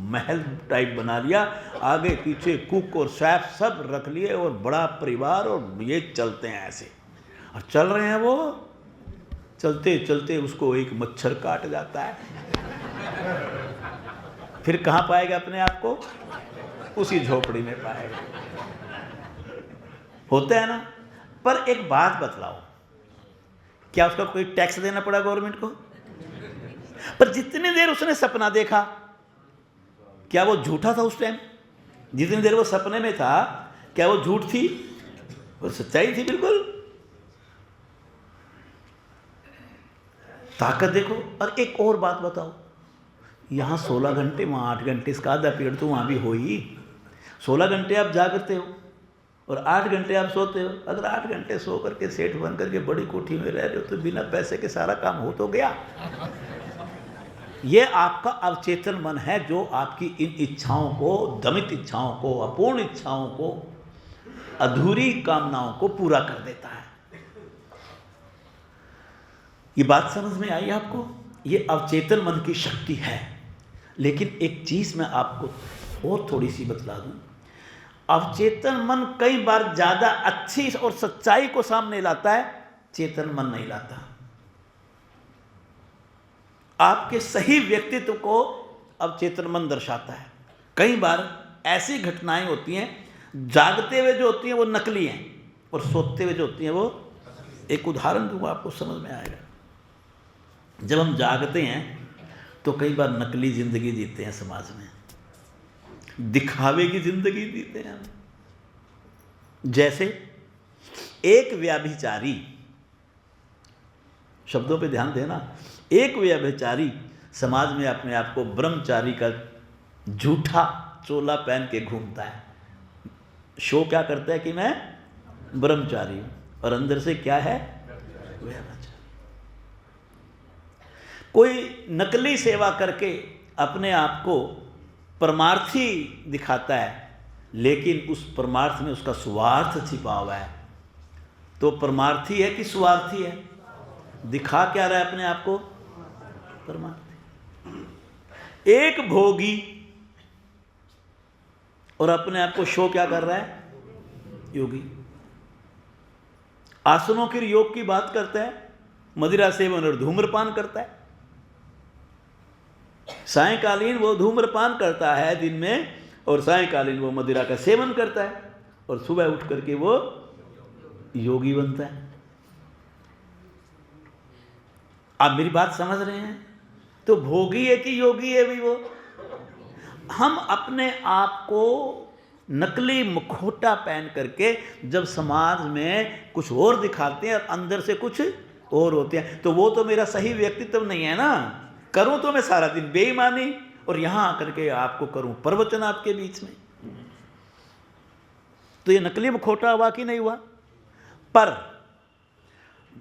महल टाइप बना लिया। आगे पीछे कुक और शेफ सब रख लिए, और बड़ा परिवार, और ये चलते हैं ऐसे। और चल रहे हैं, वो चलते चलते उसको एक मच्छर काट जाता है। फिर कहाँ पाएगा अपने आप को? उसी झोपड़ी में पाएगा। होता है ना। पर एक बात बतलाओ, क्या उसका कोई टैक्स देना पड़ा गवर्नमेंट को? पर जितनी देर उसने सपना देखा, क्या वो झूठा था उस टाइम? जितनी देर वो सपने में था, क्या वो झूठ थी? वो सच्चाई थी बिल्कुल। ताकत देखो। और एक और बात बताओ, यहाँ 16 घंटे, वहाँ 8 घंटे, इसका आधा पीरियड तो वहाँ भी हो ही। 16 घंटे आप जागते हो और 8 घंटे आप सोते हो। अगर 8 घंटे सो करके सेठ बन करके बड़ी कोठी में रह रहे हो तो बिना पैसे के सारा काम हो तो गया। ये आपका अवचेतन मन है जो आपकी इन इच्छाओं को, दमित इच्छाओं को, अपूर्ण इच्छाओं को, अधूरी कामनाओं को पूरा कर देता है। ये बात समझ में आई आपको? ये अवचेतन मन की शक्ति है। लेकिन एक चीज मैं आपको और थोड़ी सी बतला दूं, अवचेतन मन कई बार ज्यादा अच्छी और सच्चाई को सामने लाता है, चेतन मन नहीं लाता। आपके सही व्यक्तित्व को अवचेतन मन दर्शाता है। कई बार ऐसी घटनाएं होती हैं, जागते हुए जो होती हैं वो नकली हैं, और सोते हुए जो होती हैं वो, एक उदाहरण दूंगा आपको समझ में आएगा। जब हम जागते हैं तो कई बार नकली जिंदगी जीते हैं, समाज में दिखावे की जिंदगी जीते हैं। जैसे एक व्यभिचारी, शब्दों पे ध्यान देना, एक व्यभिचारी समाज में अपने आप को ब्रह्मचारी का झूठा चोला पहन के घूमता है, शो क्या करता है कि मैं ब्रह्मचारी हूं, और अंदर से क्या है, व्यभिचारी। कोई नकली सेवा करके अपने आप को परमार्थी दिखाता है, लेकिन उस परमार्थ में उसका स्वार्थ छिपा हुआ है। तो परमार्थी है कि स्वार्थी है? दिखा क्या रहा है अपने आप को? परमार्थी। एक भोगी और अपने आप को शो क्या कर रहा है? योगी। आसनों के योग की बात करता है, मदिरा सेवन और धूम्रपान करता है। सायंकालीन वो धूम्रपान करता है दिन में, और सायंकालीन वो मदिरा का सेवन करता है, और सुबह उठ करके वो योगी बनता है। आप मेरी बात समझ रहे हैं? तो भोगी है कि योगी है भी वो? हम अपने आप को नकली मुखौटा पहन करके जब समाज में कुछ और दिखाते हैं और अंदर से कुछ और होते हैं, तो वो तो मेरा सही व्यक्तित्व नहीं है ना। करूं तो मैं सारा दिन बेईमानी, और यहां आकर के आपको करूं प्रवचन आपके बीच में, तो ये नकली मुखौटा हुआ कि नहीं हुआ? पर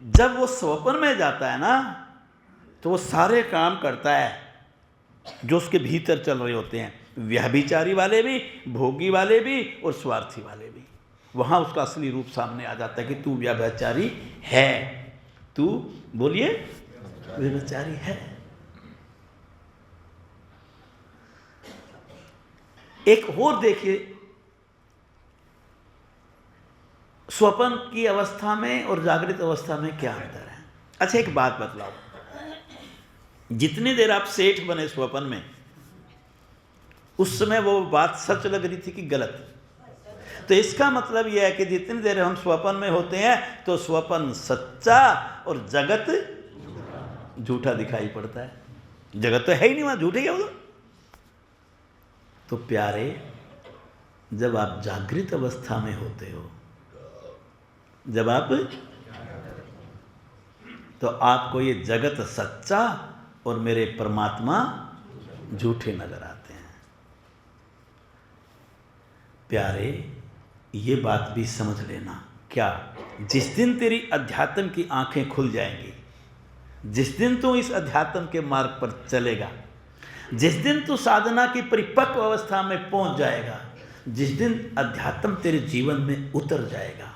जब वो स्वप्न में जाता है ना, तो वो सारे काम करता है जो उसके भीतर चल रहे होते हैं, व्यभिचारी वाले भी, भोगी वाले भी और स्वार्थी वाले भी। वहां उसका असली रूप सामने आ जाता है कि तू व्यभिचारी है, तू बोलिए व्यभिचारी है। एक और देखिए, स्वप्न की अवस्था में और जागृत अवस्था में क्या अंतर है? अच्छा एक बात बतलाओ, जितनी देर आप सेठ बने स्वप्न में, उस समय वो बात सच लग रही थी कि गलत? तो इसका मतलब यह है कि जितनी देर हम स्वप्न में होते हैं तो स्वप्न सच्चा और जगत झूठा दिखाई पड़ता है। जगत तो है ही नहीं, वहां झूठे क्या होगा। तो प्यारे, जब आप जागृत अवस्था में होते हो, जब आप, तो आपको ये जगत सच्चा और मेरे परमात्मा झूठे नजर आते हैं। प्यारे, ये बात भी समझ लेना, क्या जिस दिन तेरी अध्यात्म की आंखें खुल जाएंगी, जिस दिन तू इस अध्यात्म के मार्ग पर चलेगा, जिस दिन तू साधना की परिपक्व अवस्था में पहुंच जाएगा, जिस दिन अध्यात्म तेरे जीवन में उतर जाएगा,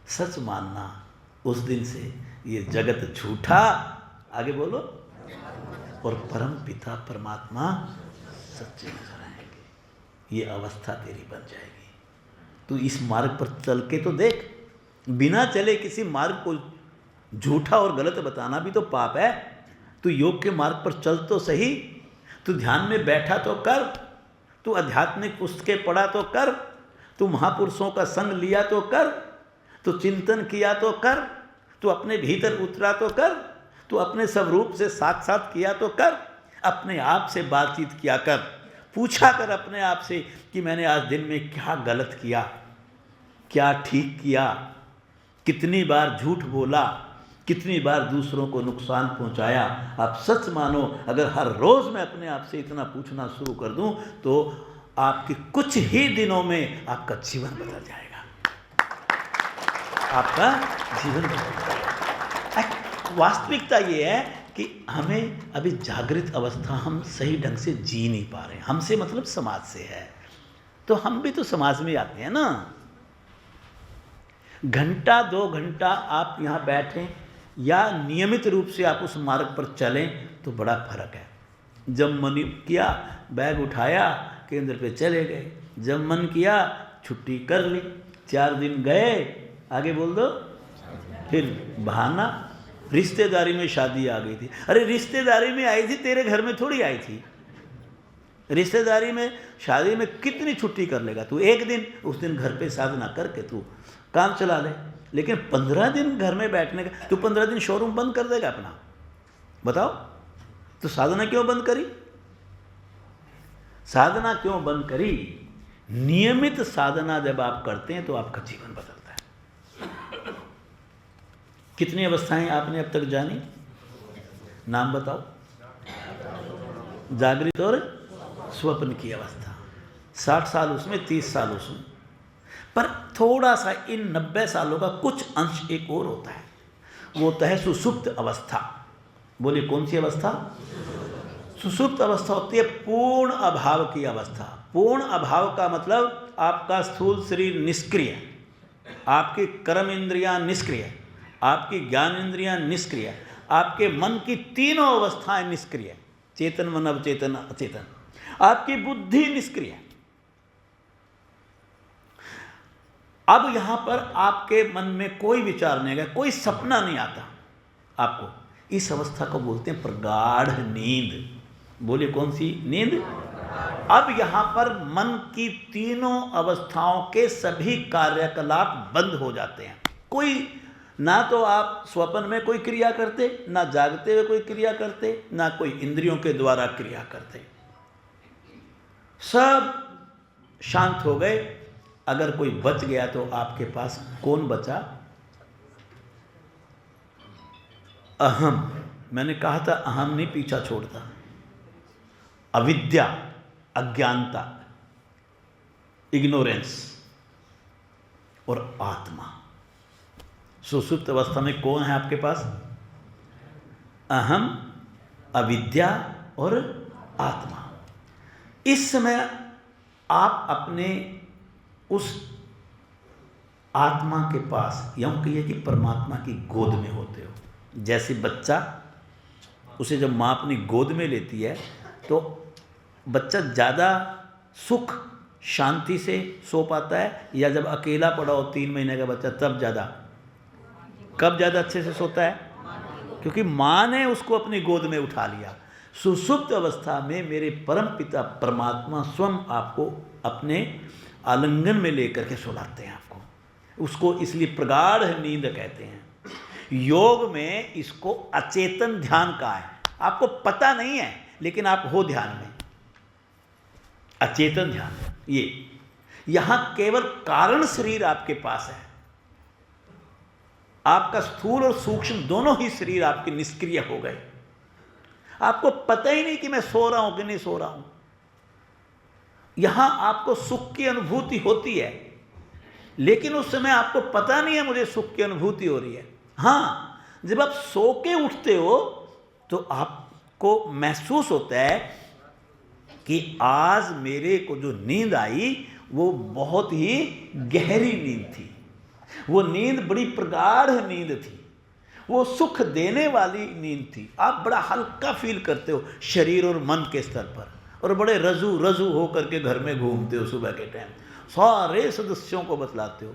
सच मानना उस दिन से ये जगत झूठा, आगे बोलो, और परम पिता परमात्मा सच्चे नजर आएंगे। ये अवस्था तेरी बन जाएगी। तू इस मार्ग पर चल के तो देख। बिना चले किसी मार्ग को झूठा और गलत बताना भी तो पाप है। तू योग के मार्ग पर चल तो सही, तू ध्यान में बैठा तो कर, तू आध्यात्मिक पुस्तकें पढ़ा तो कर, तू महापुरुषों का संग लिया तो कर, तू चिंतन किया तो कर, तू अपने भीतर उतरा तो कर, तू अपने स्वरूप से साक्षात किया तो कर, अपने आप से बातचीत किया कर, पूछा कर अपने आप से कि मैंने आज दिन में क्या गलत किया, क्या ठीक किया, कितनी बार झूठ बोला, कितनी बार दूसरों को नुकसान पहुंचाया। आप सच मानो, अगर हर रोज़ मैं अपने आप से इतना पूछना शुरू कर दूं तो आपके कुछ ही दिनों में आपका जीवन बदल जाएगा, आपका जीवन बदल जाएगा। वास्तविकता ये है कि हमें अभी जागृत अवस्था हम सही ढंग से जी नहीं पा रहे। हमसे मतलब समाज से है, तो हम भी तो समाज में आते हैं ना। घंटा 2 घंटा आप यहाँ बैठें या नियमित रूप से आप उस मार्ग पर चलें तो बड़ा फर्क है। जब मन किया बैग उठाया केंद्र पे चले गए, जब मन किया छुट्टी कर ली, 4 दिन गए, आगे बोल दो, फिर बहाना। रिश्तेदारी में शादी आ गई थी, अरे रिश्तेदारी में आई थी, तेरे घर में थोड़ी आई थी। रिश्तेदारी में शादी में कितनी छुट्टी कर लेगा तू? एक दिन, उस दिन घर पे साधना करके तू काम चला ले। लेकिन 15 दिन घर में बैठने का, तू 15 दिन शोरूम बंद कर देगा अपना? बताओ, तो साधना क्यों बंद करी? साधना क्यों बंद करी? नियमित साधना जब आप करते हैं तो आपका जीवन बदलता है। कितनी अवस्थाएं आपने अब तक जानी? नाम बताओ। जागृत और स्वप्न की अवस्था, 60 साल उसमें, 30 साल उसमें। पर थोड़ा सा इन 90 सालों का कुछ अंश एक और होता है, वो होता है सुषुप्त अवस्था। बोलिए कौन सी अवस्था? सुषुप्त अवस्था होती है पूर्ण अभाव की अवस्था। पूर्ण अभाव का मतलब आपका स्थूल शरीर निष्क्रिय, आपकी कर्म इंद्रियां निष्क्रिय, आपकी ज्ञान इंद्रियां निष्क्रिय, आपके मन की तीनों अवस्थाएं निष्क्रिय, चेतन मन अवचेतन अचेतन, आपकी बुद्धि निष्क्रिय। अब यहां पर आपके मन में कोई विचार नहीं आएगा, कोई सपना नहीं आता आपको। इस अवस्था को बोलते हैं प्रगाढ़ नींद। बोलिए कौन सी नींद? अब यहां पर मन की तीनों अवस्थाओं के सभी कार्यकलाप बंद हो जाते हैं। कोई ना तो आप स्वप्न में कोई क्रिया करते, ना जागते हुए कोई क्रिया करते, ना कोई इंद्रियों के द्वारा क्रिया करते, सब शांत हो गए। अगर कोई बच गया तो आपके पास कौन बचा? अहम। मैंने कहा था अहम नहीं पीछा छोड़ता। अविद्या, अज्ञानता, इग्नोरेंस और आत्मा। सुषुप्त अवस्था में कौन है आपके पास? अहम, अविद्या और आत्मा। इस समय आप अपने उस आत्मा के पास, यूँ कहिए कि परमात्मा की गोद में होते हो। जैसे बच्चा, उसे जब माँ अपनी गोद में लेती है तो बच्चा ज़्यादा सुख शांति से सो पाता है, या जब अकेला पड़ा हो 3 महीने का बच्चा तब ज़्यादा, कब ज़्यादा अच्छे से सोता है? क्योंकि माँ ने उसको अपनी गोद में उठा लिया। सुषुप्त अवस्था में मेरे परम पिता परमात्मा स्वयं आपको अपने आलिंगन में लेकर के सुलाते हैं आपको। उसको इसलिए प्रगाढ़ नींद कहते हैं। योग में इसको अचेतन ध्यान कहा है। आपको पता नहीं है लेकिन आप हो ध्यान में, अचेतन ध्यान। ये यहां केवल कारण शरीर आपके पास है। आपका स्थूल और सूक्ष्म दोनों ही शरीर आपके निष्क्रिय हो गए। आपको पता ही नहीं कि मैं सो रहा हूं कि नहीं सो रहा हूं। यहां आपको सुख की अनुभूति होती है, लेकिन उस समय आपको पता नहीं है मुझे सुख की अनुभूति हो रही है। हाँ, जब आप सो के उठते हो तो आपको महसूस होता है कि आज मेरे को जो नींद आई वो बहुत ही गहरी नींद थी, वो नींद बड़ी प्रगाढ़ नींद थी, वो सुख देने वाली नींद थी। आप बड़ा हल्का फील करते हो शरीर और मन के स्तर पर, और बड़े रजू रजू होकर के घर में घूमते हो। सुबह के टाइम सारे सदस्यों को बतलाते हो,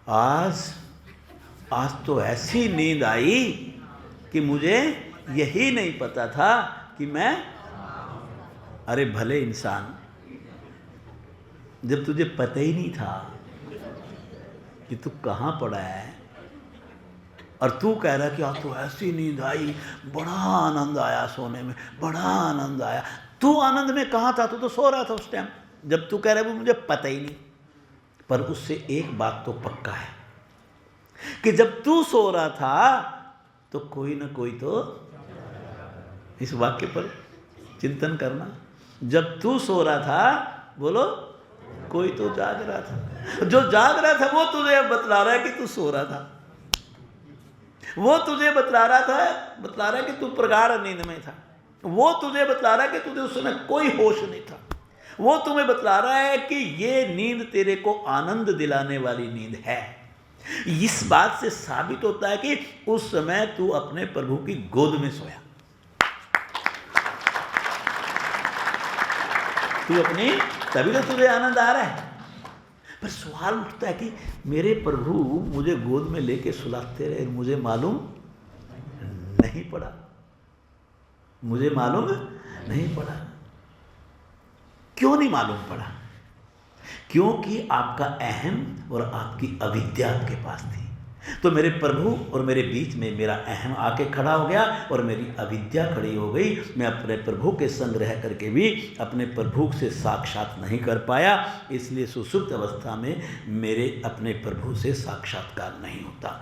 आज तो ऐसी नींद आई कि मुझे यही नहीं पता था कि मैं, अरे भले इंसान, जब तुझे पता ही नहीं था कि तू कहाँ पड़ा है और तू कह रहा कि आज तो ऐसी नींद आई, बड़ा आनंद आया सोने में, बड़ा आनंद आया। तू आनंद में कहाँ था? तू तो सो रहा था उस टाइम जब तू कह रहा है वो मुझे पता ही नहीं। पर उससे एक बात तो पक्का है कि जब तू सो रहा था तो कोई ना कोई तो, इस वाक्य पर चिंतन करना, जब तू सो रहा था बोलो कोई तो जाग रहा था। जो जाग रहा था वो तुझे बतला रहा है कि तू सो रहा था, वो तुझे बतला रहा है कि तू प्रगाढ़ नींद में था, वो तुझे बतला रहा है कि तुझे उस समय कोई होश नहीं था, वो तुम्हें बतला रहा है कि ये नींद तेरे को आनंद दिलाने वाली नींद है। इस बात से साबित होता है कि उस समय तू अपने प्रभु की गोद में सोया, तू अपनी, तभी तो तुझे आनंद आ रहा है। पर सवाल उठता है कि मेरे प्रभु मुझे गोद में लेके सुलाते रहे, मुझे मालूम नहीं पड़ा, मुझे मालूम नहीं पड़ा। क्यों नहीं मालूम पड़ा? क्योंकि आपका अहम और आपकी अविद्या आपके पास थी। तो मेरे प्रभु और मेरे बीच में मेरा अहम आके खड़ा हो गया और मेरी अविद्या खड़ी हो गई। मैं अपने प्रभु के संग रह करके भी अपने प्रभु से साक्षात नहीं कर पाया, इसलिए सुषुप्त अवस्था में मेरे अपने प्रभु से साक्षात्कार नहीं होता।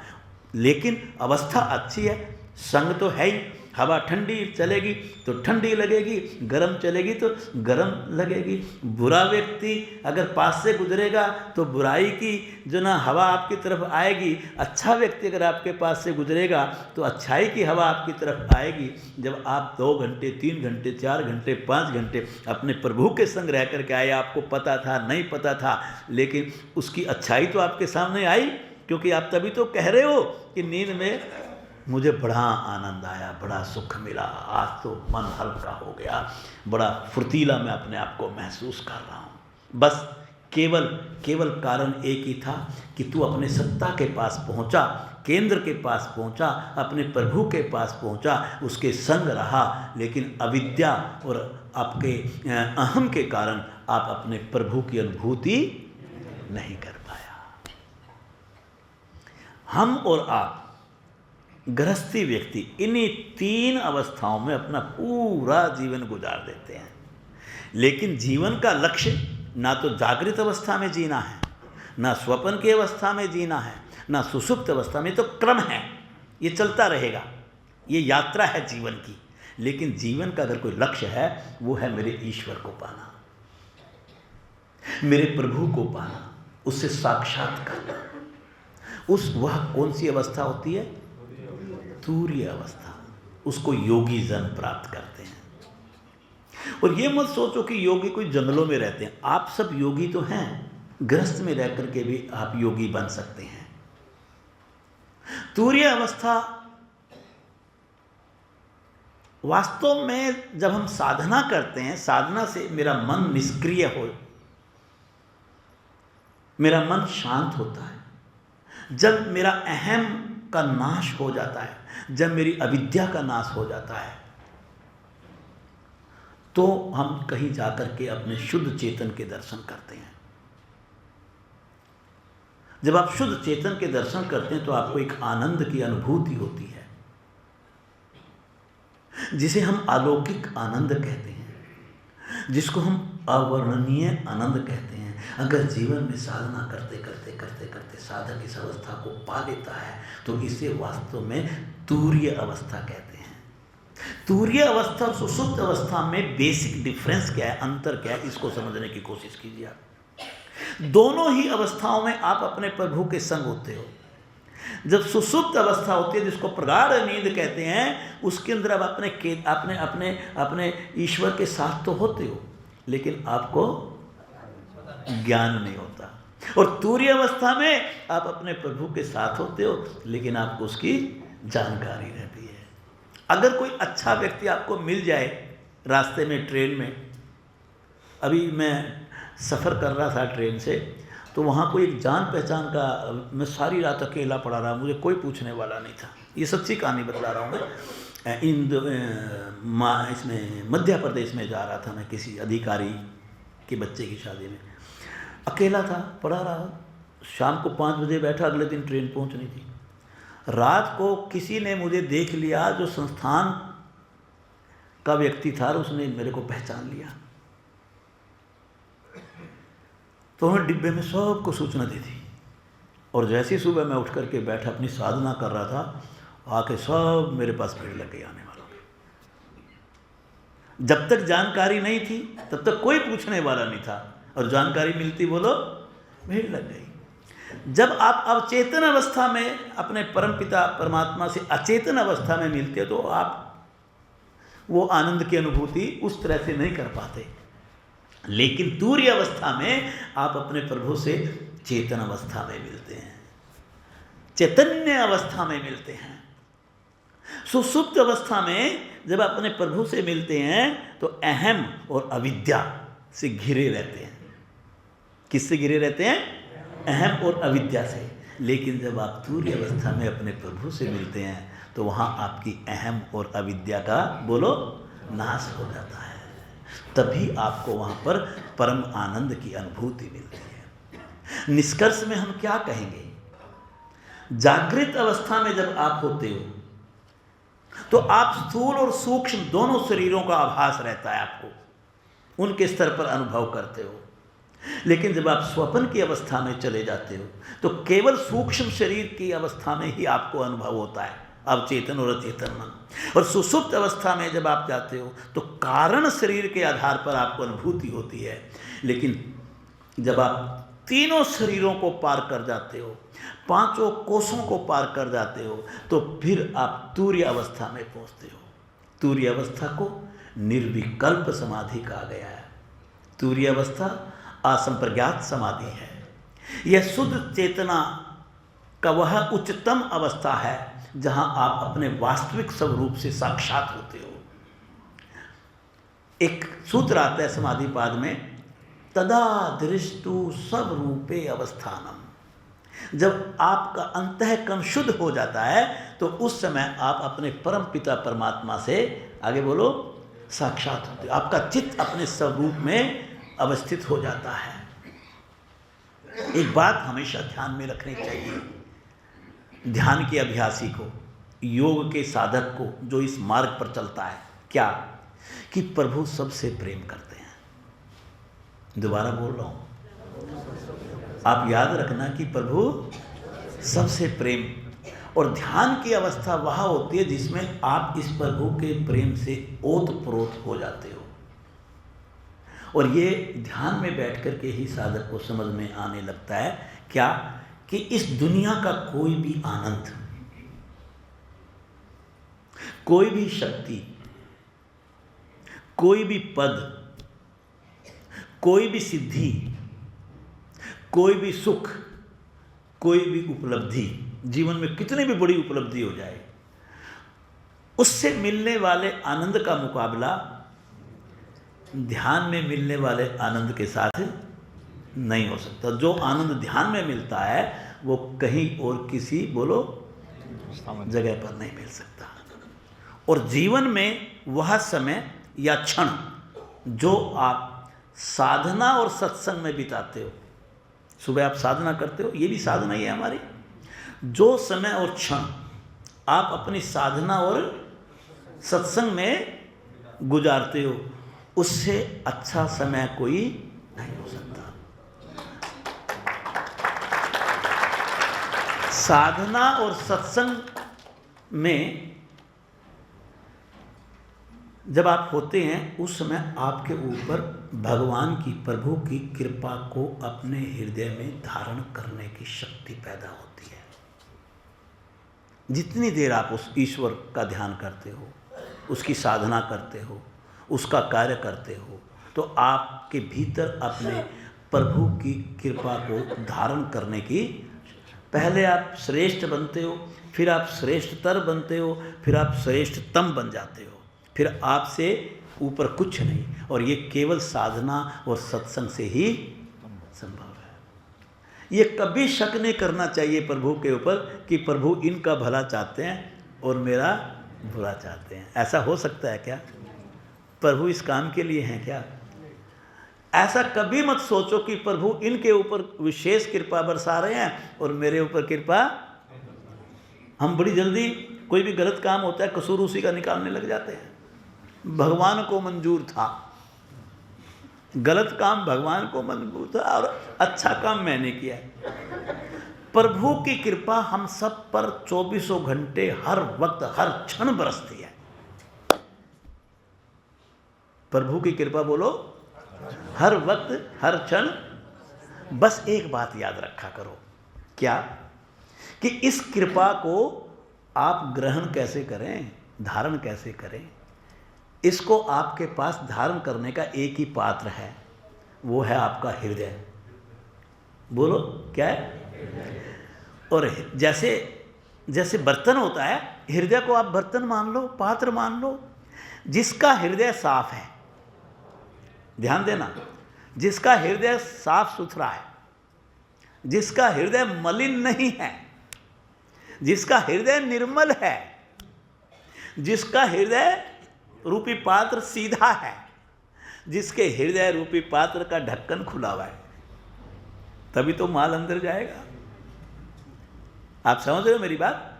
लेकिन अवस्था अच्छी है, संग तो है ही, हवा ठंडी चलेगी तो ठंडी लगेगी, गर्म चलेगी तो गर्म लगेगी। बुरा व्यक्ति अगर पास से गुजरेगा तो बुराई की जो ना हवा आपकी तरफ आएगी, अच्छा व्यक्ति अगर आपके पास से गुजरेगा तो अच्छाई की हवा आपकी तरफ आएगी। जब आप 2 घंटे 3 घंटे 4 घंटे 5 घंटे अपने प्रभु के संग रह करके आए, आपको पता था नहीं पता था, लेकिन उसकी अच्छाई तो आपके सामने आई, क्योंकि आप तभी तो कह रहे हो कि नींद में मुझे बड़ा आनंद आया, बड़ा सुख मिला, आज तो मन हल्का हो गया, बड़ा फुर्तीला मैं अपने आप को महसूस कर रहा हूँ। बस केवल कारण एक ही था कि तू अपने सत्ता के पास पहुँचा, केंद्र के पास पहुँचा, अपने प्रभु के पास पहुँचा, उसके संग रहा। लेकिन अविद्या और आपके अहम के कारण आप अपने प्रभु की अनुभूति नहीं कर पाया। हम और आप गृहस्थी व्यक्ति इन्हीं 3 अवस्थाओं में अपना पूरा जीवन गुजार देते हैं। लेकिन जीवन का लक्ष्य ना तो जागृत अवस्था में जीना है, ना स्वप्न की अवस्था में जीना है, ना सुषुप्त अवस्था में। तो क्रम है, ये चलता रहेगा, ये यात्रा है जीवन की। लेकिन जीवन का अगर कोई लक्ष्य है वो है मेरे ईश्वर को पाना, मेरे प्रभु को पाना, उससे साक्षात करना। वह कौन सी अवस्था होती है? तुरीय अवस्था। उसको योगी जन प्राप्त करते हैं। और ये मत सोचो कि योगी कोई जंगलों में रहते हैं। आप सब योगी तो हैं, गृहस्थ में रह करके भी आप योगी बन सकते हैं। तुरीय अवस्था वास्तव में जब हम साधना करते हैं, साधना से मेरा मन निष्क्रिय हो, मेरा मन शांत होता है, जब मेरा अहम का नाश हो जाता है, जब मेरी अविद्या का नाश हो जाता है, तो हम कहीं जाकर के अपने शुद्ध चेतन के दर्शन करते हैं। जब आप शुद्ध चेतन के दर्शन करते हैं तो आपको एक आनंद की अनुभूति होती है, जिसे हम अलौकिक आनंद कहते हैं, जिसको हम अवर्णनीय आनंद कहते हैं। अगर जीवन में साधना करते करते करते करते साधक इस अवस्था को पा लेता है तो इसे वास्तव में तुरीय अवस्था कहते हैं। तुरीय अवस्था और सुषुप्त अवस्था में बेसिक डिफरेंस क्या है, अंतर क्या है, इसको समझने की कोशिश कीजिए आप। दोनों ही अवस्थाओं में आप अपने प्रभु के संग होते हो। जब सुषुप्त अवस्था होती है, जिसको प्रगाढ़ नींद कहते हैं, उसके अंदर आप अपने ईश्वर के साथ तो होते हो, लेकिन आपको ज्ञान नहीं होता। और तुरीय अवस्था में आप अपने प्रभु के साथ होते हो, लेकिन आपको उसकी जानकारी रहती है। अगर कोई अच्छा व्यक्ति आपको मिल जाए रास्ते में, ट्रेन में, अभी मैं सफ़र कर रहा था ट्रेन से, तो वहाँ कोई एक जान पहचान का, मैं सारी रात अकेला पड़ा रहा, मुझे कोई पूछने वाला नहीं था। ये सच्ची कहानी बतला रहा हूँ मैं। इसमें मध्य प्रदेश में जा रहा था मैं, किसी अधिकारी के बच्चे की शादी में, अकेला था, पड़ा रहा। शाम को 5 बजे बैठा, अगले दिन ट्रेन पहुंचनी थी। रात को किसी ने मुझे देख लिया, जो संस्थान का व्यक्ति था, उसने मेरे को पहचान लिया, तो उन्होंने डिब्बे में सबको सूचना दी थी। और जैसे ही सुबह मैं उठ करके बैठा, अपनी साधना कर रहा था, आके सब मेरे पास भीड़ लग गई आने वालों की। जब तक जानकारी नहीं थी तब तक कोई पूछने वाला नहीं था, और जानकारी मिलती बोलो भीड़ लग गई। जब आप अवचेतन अवस्था में अपने परमपिता परमात्मा से अचेतन अवस्था में मिलते हो, तो आप वो आनंद की अनुभूति उस तरह से नहीं कर पाते। लेकिन तुरीय अवस्था में आप अपने प्रभु से चेतन अवस्था में मिलते हैं, चैतन्य अवस्था में मिलते हैं। सुषुप्त अवस्था में जब आप अपने प्रभु से मिलते हैं तो अहम और अविद्या से घिरे रहते हैं। किससे घिरे रहते हैं? अहम और अविद्या से। लेकिन जब आप तुरीय अवस्था में अपने प्रभु से मिलते हैं तो वहाँ आपकी अहम और अविद्या का बोलो नाश हो जाता है। तभी आपको वहाँ पर परम आनंद की अनुभूति मिलती है। निष्कर्ष में हम क्या कहेंगे? जागृत अवस्था में जब आप होते हो तो आप स्थूल और सूक्ष्म दोनों शरीरों का आभास रहता है, आपको उनके स्तर पर अनुभव करते हो। लेकिन जब आप स्वप्न की अवस्था में चले जाते हो तो केवल सूक्ष्म शरीर की अवस्था में ही आपको अनुभव होता है, अवचेतन और अचेतन मन। और सुषुप्त अवस्था में जब आप जाते हो तो कारण शरीर के आधार पर आपको अनुभूति होती है, लेकिन जब आप तीनों शरीरों को पार कर जाते हो, पांचों कोषों को पार कर जाते हो, तो फिर आप तूर्य अवस्था में पहुंचते हो। तूर्य अवस्था को निर्विकल्प समाधि कहा गया है। तूर्य अवस्था असंप्रज्ञात समाधि है। यह शुद्ध चेतना का वह उच्चतम अवस्था है जहां आप अपने वास्तविक स्वरूप से साक्षात होते हो। एक सूत्र आता है समाधिपाद में, तदा दृष्टु सब रूपे अवस्थानम। जब आपका अंतःकरण शुद्ध हो जाता है तो उस समय आप अपने परम पिता परमात्मा से, आगे बोलो, साक्षात होते हो। आपका चित्त अपने स्वरूप में अवस्थित हो जाता है। एक बात हमेशा ध्यान में रखनी चाहिए, ध्यान के अभ्यासी को, योग के साधक को, जो इस मार्ग पर चलता है, क्या कि प्रभु सबसे प्रेम करते हैं। दोबारा बोल रहा हूं, आप याद रखना कि प्रभु सबसे प्रेम। और ध्यान की अवस्था वह होती है जिसमें आप इस प्रभु के प्रेम से ओतप्रोत हो जाते हो। और ये ध्यान में बैठ कर के ही साधक को समझ में आने लगता है, क्या कि इस दुनिया का कोई भी आनंद, कोई भी शक्ति, कोई भी पद, कोई भी सिद्धि, कोई भी सुख, कोई भी उपलब्धि, जीवन में कितनी भी बड़ी उपलब्धि हो जाए, उससे मिलने वाले आनंद का मुकाबला ध्यान में मिलने वाले आनंद के साथ नहीं हो सकता। जो आनंद ध्यान में मिलता है वो कहीं और किसी, बोलो, जगह पर नहीं मिल सकता। और जीवन में वह समय या क्षण जो आप साधना और सत्संग में बिताते हो, सुबह आप साधना करते हो, ये भी साधना ही है हमारी। जो समय और क्षण आप अपनी साधना और सत्संग में गुजारते हो, उससे अच्छा समय कोई नहीं हो सकता। साधना और सत्संग में जब आप होते हैं उस समय आपके ऊपर भगवान की, प्रभु की कृपा को अपने हृदय में धारण करने की शक्ति पैदा होती है। जितनी देर आप उस ईश्वर का ध्यान करते हो, उसकी साधना करते हो, उसका कार्य करते हो, तो आपके भीतर अपने प्रभु की कृपा को धारण करने की, पहले आप श्रेष्ठ बनते हो, फिर आप श्रेष्ठतर बनते हो, फिर आप श्रेष्ठतम बन जाते हो, फिर आपसे ऊपर कुछ नहीं। और ये केवल साधना और सत्संग से ही संभव है। ये कभी शक नहीं करना चाहिए प्रभु के ऊपर कि प्रभु इनका भला चाहते हैं और मेरा बुरा चाहते हैं। ऐसा हो सकता है क्या? प्रभु इस काम के लिए हैं क्या? ऐसा कभी मत सोचो कि प्रभु इनके ऊपर विशेष कृपा बरसा रहे हैं और मेरे ऊपर कृपा। हम बड़ी जल्दी कोई भी गलत काम होता है कसूर उसी का निकालने लग जाते हैं। भगवान को मंजूर था, गलत काम भगवान को मंजूर था और अच्छा काम मैंने किया। प्रभु की कृपा हम सब पर 24 घंटे हर वक्त हर क्षण बरसती है। प्रभु की कृपा बोलो, हर वक्त हर क्षण। बस एक बात याद रखा करो, क्या कि इस कृपा को आप ग्रहण कैसे करें, धारण कैसे करें। इसको आपके पास धारण करने का एक ही पात्र है, वो है आपका हृदय। बोलो क्या है? और जैसे जैसे बर्तन होता है, हृदय को आप बर्तन मान लो, पात्र मान लो। जिसका हृदय साफ है, ध्यान देना, जिसका हृदय साफ सुथरा है, जिसका हृदय मलिन नहीं है, जिसका हृदय निर्मल है, जिसका हृदय रूपी पात्र सीधा है, जिसके हृदय रूपी पात्र का ढक्कन खुला हुआ है, तभी तो माल अंदर जाएगा। आप समझ रहे हो मेरी बात?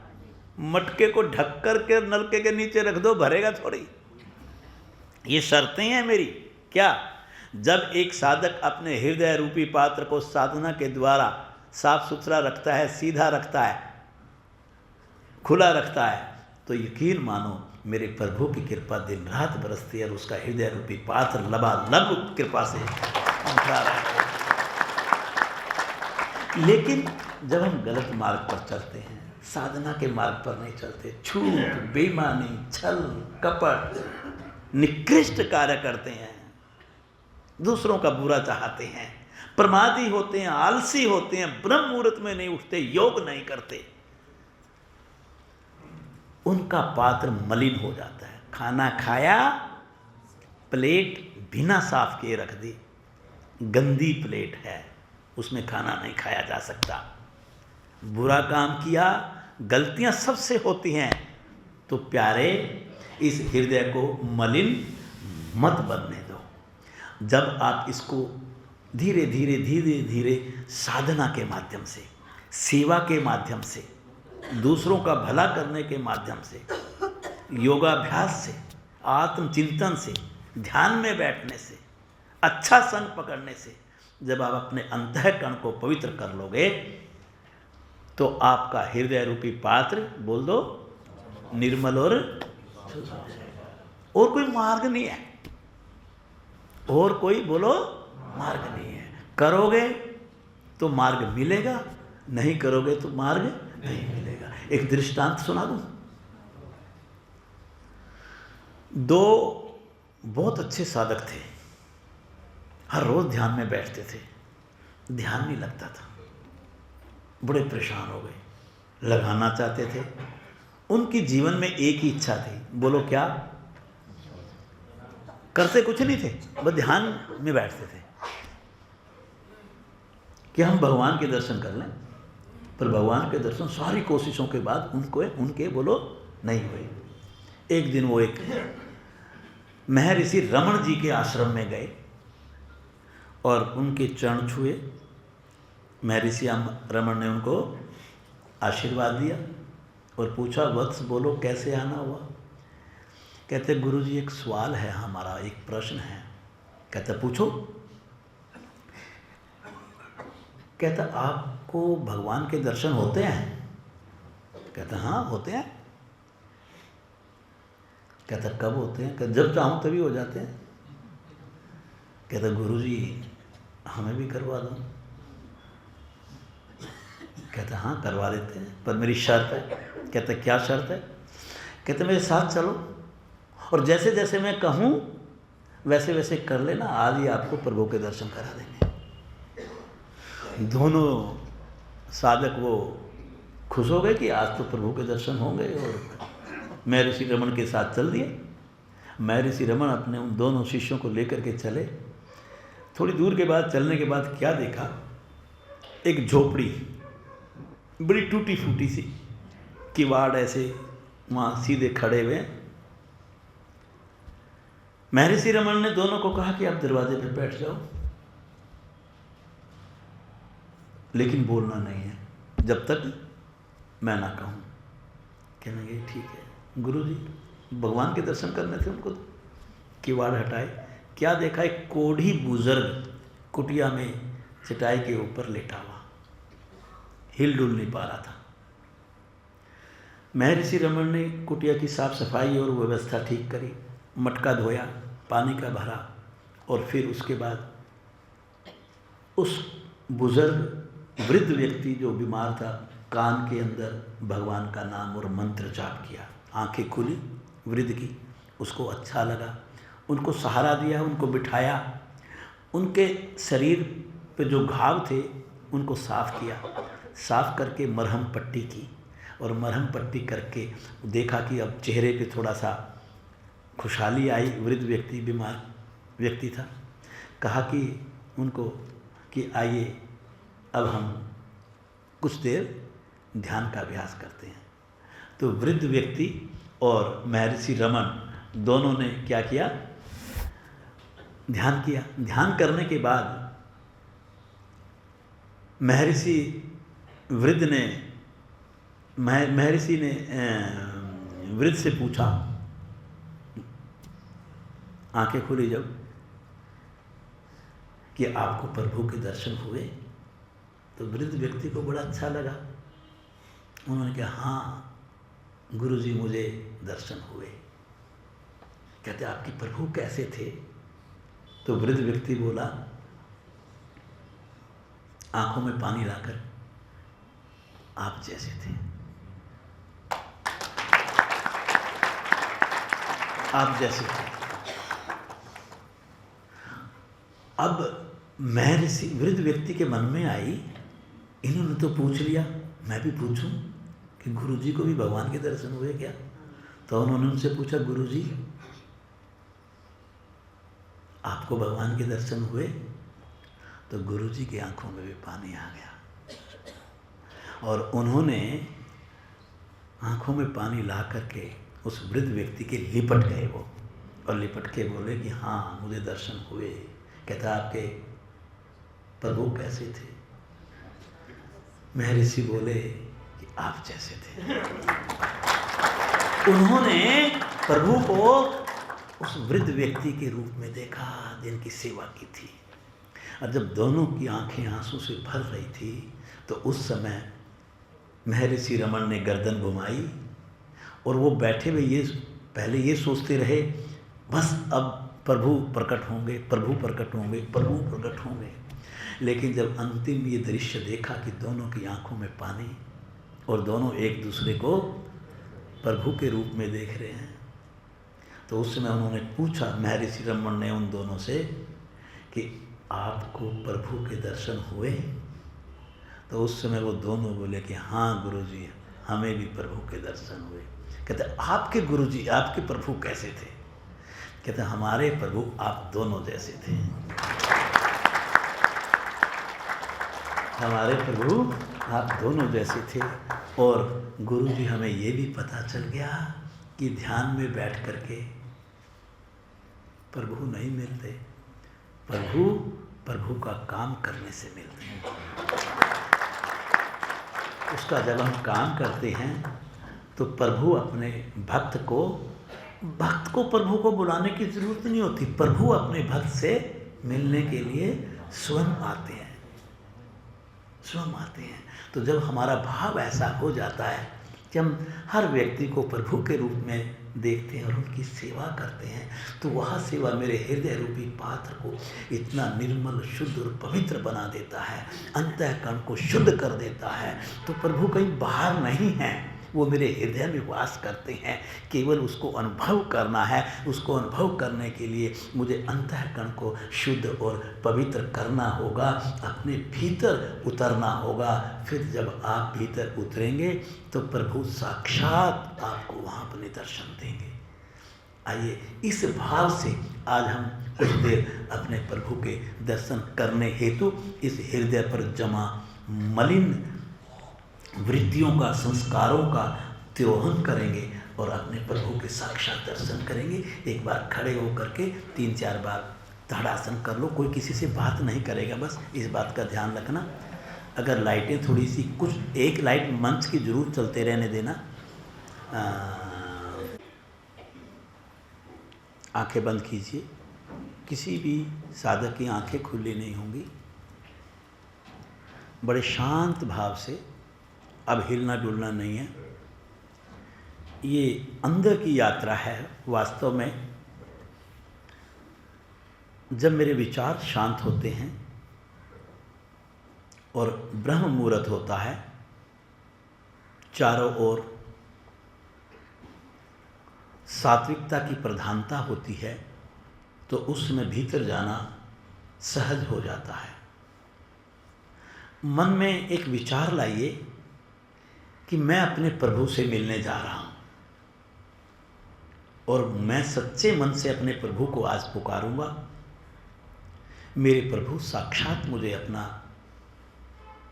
मटके को ढक कर के नलके के नीचे रख दो, भरेगा थोड़ी। ये शर्तें हैं मेरी। क्या? जब एक साधक अपने हृदय रूपी पात्र को साधना के द्वारा साफ सुथरा रखता है, सीधा रखता है, खुला रखता है, तो यकीन मानो मेरे प्रभु की कृपा दिन रात बरसती है और उसका हृदय रूपी पात्र लबालब कृपा से उठा रहा है। लेकिन जब हम गलत मार्ग पर चलते हैं, साधना के मार्ग पर नहीं चलते, झूठ, बेईमानी, छल, कपट, निकृष्ट कार्य करते हैं, दूसरों का बुरा चाहते हैं, प्रमादी होते हैं, आलसी होते हैं, ब्रह्म मुहूर्त में नहीं उठते, योग नहीं करते, उनका पात्र मलिन हो जाता है। खाना खाया, प्लेट बिना साफ किए रख दी, गंदी प्लेट है, उसमें खाना नहीं खाया जा सकता। बुरा काम किया, गलतियां सबसे होती हैं, तो प्यारे इस हृदय को मलिन मत बनने दो। जब आप इसको धीरे धीरे धीरे धीरे साधना के माध्यम से, सेवा के माध्यम से, दूसरों का भला करने के माध्यम से, योगाभ्यास से, आत्मचिंतन से, ध्यान में बैठने से, अच्छा संग पकड़ने से जब आप अपने अंतःकरण को पवित्र कर लोगे तो आपका हृदय रूपी पात्र, बोल दो, निर्मल और कोई मार्ग नहीं है, और कोई बोलो मार्ग नहीं है। करोगे तो मार्ग मिलेगा, नहीं करोगे तो मार्ग नहीं मिलेगा। एक दृष्टांत सुना दूं। दो बहुत अच्छे साधक थे, हर रोज ध्यान में बैठते थे, ध्यान नहीं लगता था, बड़े परेशान हो गए, लगाना चाहते थे। उनकी जीवन में एक ही इच्छा थी, बोलो क्या? करते कुछ नहीं थे, बस ध्यान में बैठते थे कि हम भगवान के दर्शन कर लें। पर भगवान के दर्शन सारी कोशिशों के बाद उनके बोलो नहीं हुए। एक दिन वो एक महर्षि रमण जी के आश्रम में गए और उनके चरण छुए। महर्षि रमण ने उनको आशीर्वाद दिया और पूछा, वत्स बोलो कैसे आना हुआ? कहते, गुरुजी एक सवाल है हमारा, एक प्रश्न है। कहते, पूछो। कहता, आपको भगवान के दर्शन होते हैं? कहता, हाँ होते हैं। कहता, कब होते हैं? कहता, जब चाहूँ तभी हो जाते हैं। कहता, गुरुजी हमें भी करवा दो। कहता, हाँ करवा देते हैं, पर मेरी शर्त है। कहता, क्या शर्त है? कहते, मेरे साथ चलो और जैसे जैसे मैं कहूँ वैसे वैसे कर लेना, आज ही आपको प्रभु के दर्शन करा देंगे। दोनों साधक वो खुश हो गए कि आज तो प्रभु के दर्शन होंगे, और महर्षि रमण के साथ चल दिए। महर्षि रमण अपने उन दोनों शिष्यों को लेकर के चले। थोड़ी दूर के बाद चलने के बाद क्या देखा, एक झोपड़ी बड़ी टूटी फूटी सी, किवाड़ ऐसे वहाँ सीधे खड़े हुए। महर्षि रमण ने दोनों को कहा कि आप दरवाजे पे बैठ जाओ, लेकिन बोलना नहीं है जब तक मैं ना कहूँ। कहने लगे ठीक है गुरुजी। भगवान के दर्शन करने थे उनको, तो किवाड़ हटाए, क्या देखा, एक कोढ़ी बुजुर्ग कुटिया में चटाई के ऊपर लेटा हुआ, हिल डुल नहीं पा रहा था। महर्षि रमण ने कुटिया की साफ सफाई और व्यवस्था ठीक करी, मटका धोया, पानी का भरा, और फिर उसके बाद उस बुजुर्ग वृद्ध व्यक्ति जो बीमार था, कान के अंदर भगवान का नाम और मंत्र जाप किया। आंखें खुली वृद्ध की, उसको अच्छा लगा, उनको सहारा दिया, उनको बिठाया, उनके शरीर पे जो घाव थे उनको साफ किया, साफ करके मरहम पट्टी की, और मरहम पट्टी करके देखा कि अब चेहरे पे थोड़ा सा खुशहाली आई। वृद्ध व्यक्ति, बीमार व्यक्ति था। कहा कि उनको कि आइए अब हम कुछ देर ध्यान का अभ्यास करते हैं। तो वृद्ध व्यक्ति और महर्षि रमण दोनों ने क्या किया, ध्यान किया। ध्यान करने के बाद महर्षि ने वृद्ध से पूछा, आंखें खुली जब, कि आपको प्रभु के दर्शन हुए? तो वृद्ध व्यक्ति को बड़ा अच्छा लगा। उन्होंने कहा, हाँ गुरुजी मुझे दर्शन हुए। कहते आपके प्रभु कैसे थे? तो वृद्ध व्यक्ति बोला, आंखों में पानी लाकर आप जैसे थे, आप जैसे थे। अब महर्षि वृद्ध व्यक्ति के मन में आई, इन्होंने तो पूछ लिया, मैं भी पूछूं कि गुरुजी को भी भगवान के दर्शन हुए क्या? तो उन्होंने उनसे पूछा, गुरुजी आपको भगवान के दर्शन हुए? तो गुरुजी की आंखों में भी पानी आ गया और उन्होंने आंखों में पानी ला करके उस वृद्ध व्यक्ति के लिपट गए वो, और लिपट के बोले कि हाँ मुझे दर्शन हुए। कहता आपके प्रभु कैसे थे? महर्षि बोले कि आप जैसे थे। उन्होंने प्रभु को उस वृद्ध व्यक्ति के रूप में देखा जिनकी सेवा की थी। और जब दोनों की आंखें आंसू से भर रही थी तो उस समय महर्षि रमन ने गर्दन घुमाई और वो बैठे हुए ये पहले ये सोचते रहे, बस अब प्रभु प्रकट होंगे, प्रभु प्रकट होंगे, प्रभु प्रकट होंगे। लेकिन जब अंतिम ये दृश्य देखा कि दोनों की आंखों में पानी और दोनों एक दूसरे को प्रभु के रूप में देख रहे हैं, तो उस समय उन्होंने पूछा, महर्षि रमन ने उन दोनों से कि आपको प्रभु के दर्शन हुए? तो उस समय वो दोनों बोले कि हाँ गुरुजी, हमें भी प्रभु के दर्शन हुए। कहते आपके गुरुजी, आपके प्रभु कैसे थे? कहते हमारे प्रभु आप दोनों जैसे थे। हमारे प्रभु आप दोनों जैसे थे। और गुरुजी हमें ये भी पता चल गया कि ध्यान में बैठ करके प्रभु नहीं मिलते, प्रभु का काम करने से मिलते हैं। उसका जब हम काम करते हैं तो प्रभु अपने भक्त को प्रभु को बुलाने की जरूरत नहीं होती। प्रभु अपने भक्त से मिलने के लिए स्वयं आते हैं, स्वयं आते हैं। तो जब हमारा भाव ऐसा हो जाता है कि हम हर व्यक्ति को प्रभु के रूप में देखते हैं और उनकी सेवा करते हैं, तो वह सेवा मेरे हृदय रूपी पात्र को इतना निर्मल, शुद्ध और पवित्र बना देता है, अंतःकरण को शुद्ध कर देता है। तो प्रभु कहीं बाहर नहीं है, वो मेरे हृदय में वास करते हैं। केवल उसको अनुभव करना है। उसको अनुभव करने के लिए मुझे अंतःकरण को शुद्ध और पवित्र करना होगा, अपने भीतर उतरना होगा। फिर जब आप भीतर उतरेंगे तो प्रभु साक्षात आपको वहाँ अपने दर्शन देंगे। आइए इस भाव से आज हम कुछ देर अपने प्रभु के दर्शन करने हेतु इस हृदय पर जमा मलिन वृत्तियों का, संस्कारों का तिरोहन करेंगे और अपने प्रभु के साक्षात दर्शन करेंगे। एक बार खड़े होकर के 3-4 बार ताड़ासन कर लो। कोई किसी से बात नहीं करेगा, बस इस बात का ध्यान रखना। अगर लाइटें थोड़ी सी, कुछ एक लाइट मंच की जरूर चलते रहने देना। आंखें बंद कीजिए। किसी भी साधक की आंखें खुली नहीं होंगी। बड़े शांत भाव से, अब हिलना डुलना नहीं है। ये अंदर की यात्रा है। वास्तव में जब मेरे विचार शांत होते हैं और ब्रह्म मुहूर्त होता है, चारों ओर सात्विकता की प्रधानता होती है, तो उस समय भीतर जाना सहज हो जाता है। मन में एक विचार लाइए कि मैं अपने प्रभु से मिलने जा रहा हूं और मैं सच्चे मन से अपने प्रभु को आज पुकारूंगा। मेरे प्रभु साक्षात मुझे अपना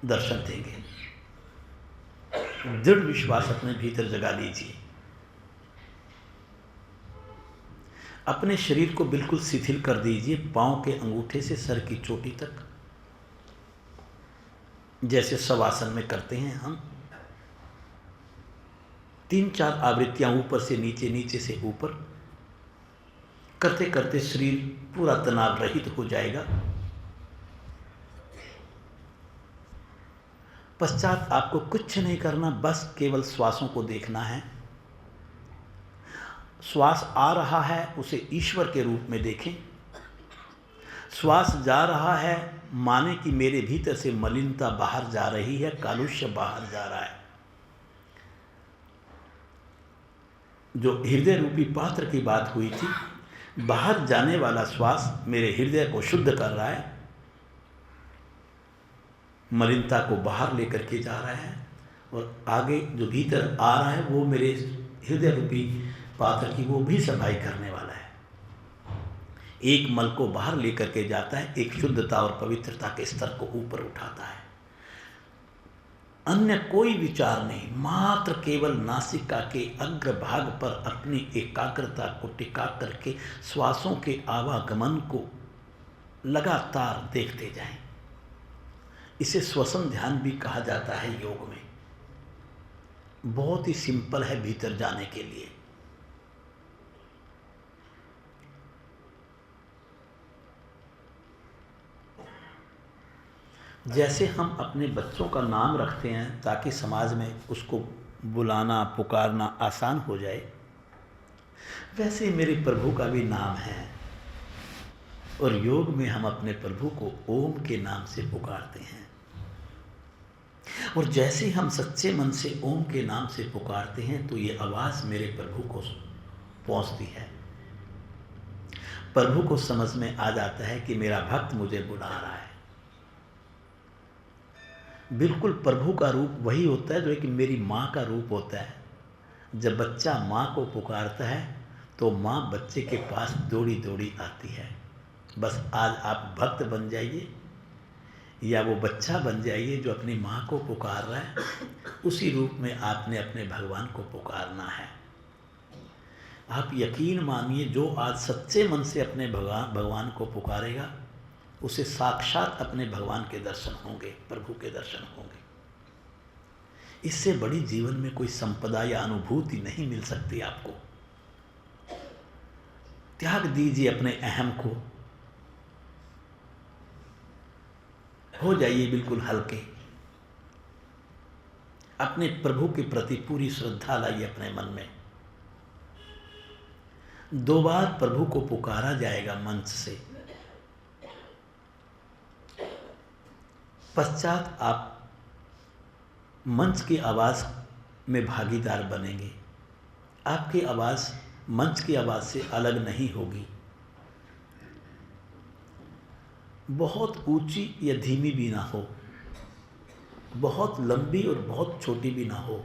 दर्शन देंगे। दृढ़ विश्वास अपने भीतर जगा लीजिए। अपने शरीर को बिल्कुल शिथिल कर दीजिए, पांव के अंगूठे से सर की चोटी तक, जैसे शवासन में करते हैं हम। 3-4 आवृत्तियां ऊपर से नीचे, नीचे से ऊपर करते करते शरीर पूरा तनाव रहित हो जाएगा। पश्चात आपको कुछ नहीं करना, बस केवल श्वासों को देखना है। श्वास आ रहा है उसे ईश्वर के रूप में देखें, श्वास जा रहा है माने कि मेरे भीतर से मलिनता बाहर जा रही है, कालुष्य बाहर जा रहा है। जो हृदय रूपी पात्र की बात हुई थी, बाहर जाने वाला श्वास मेरे हृदय को शुद्ध कर रहा है, मलिनता को बाहर लेकर के जा रहा है, और आगे जो भीतर आ रहा है वो मेरे हृदय रूपी पात्र की वो भी सफाई करने वाला है। एक मल को बाहर लेकर के जाता है, एक शुद्धता और पवित्रता के स्तर को ऊपर उठाता है। अन्य कोई विचार नहीं, मात्र केवल नासिका के अग्रभाग पर अपनी एकाग्रता को टिका करके श्वासों के आवागमन को लगातार देखते जाएं। इसे श्वसन ध्यान भी कहा जाता है योग में। बहुत ही सिंपल है भीतर जाने के लिए। जैसे हम अपने बच्चों का नाम रखते हैं ताकि समाज में उसको बुलाना पुकारना आसान हो जाए, वैसे मेरे प्रभु का भी नाम है, और योग में हम अपने प्रभु को ओम के नाम से पुकारते हैं। और जैसे हम सच्चे मन से ओम के नाम से पुकारते हैं तो ये आवाज़ मेरे प्रभु को पहुंचती है। प्रभु को समझ में आ जाता है कि मेरा भक्त मुझे बुला रहा है। बिल्कुल प्रभु का रूप वही होता है जो एक मेरी माँ का रूप होता है। जब बच्चा माँ को पुकारता है तो माँ बच्चे के पास दौड़ी दौड़ी आती है। बस आज आप भक्त बन जाइए या वो बच्चा बन जाइए जो अपनी माँ को पुकार रहा है, उसी रूप में आपने अपने भगवान को पुकारना है। आप यकीन मानिए, जो आज सच्चे मन से अपने भगवान को पुकारेगा उसे साक्षात अपने भगवान के दर्शन होंगे, प्रभु के दर्शन होंगे। इससे बड़ी जीवन में कोई संपदा या अनुभूति नहीं मिल सकती आपको। त्याग दीजिए अपने अहम को, हो जाइए बिल्कुल हल्के। अपने प्रभु के प्रति पूरी श्रद्धा लाइए अपने मन में। 2 बार प्रभु को पुकारा जाएगा मंच से, पश्चात आप मंच की आवाज़ में भागीदार बनेंगे। आपकी आवाज़ मंच की आवाज़ से अलग नहीं होगी, बहुत ऊंची या धीमी भी ना हो, बहुत लंबी और बहुत छोटी भी ना हो।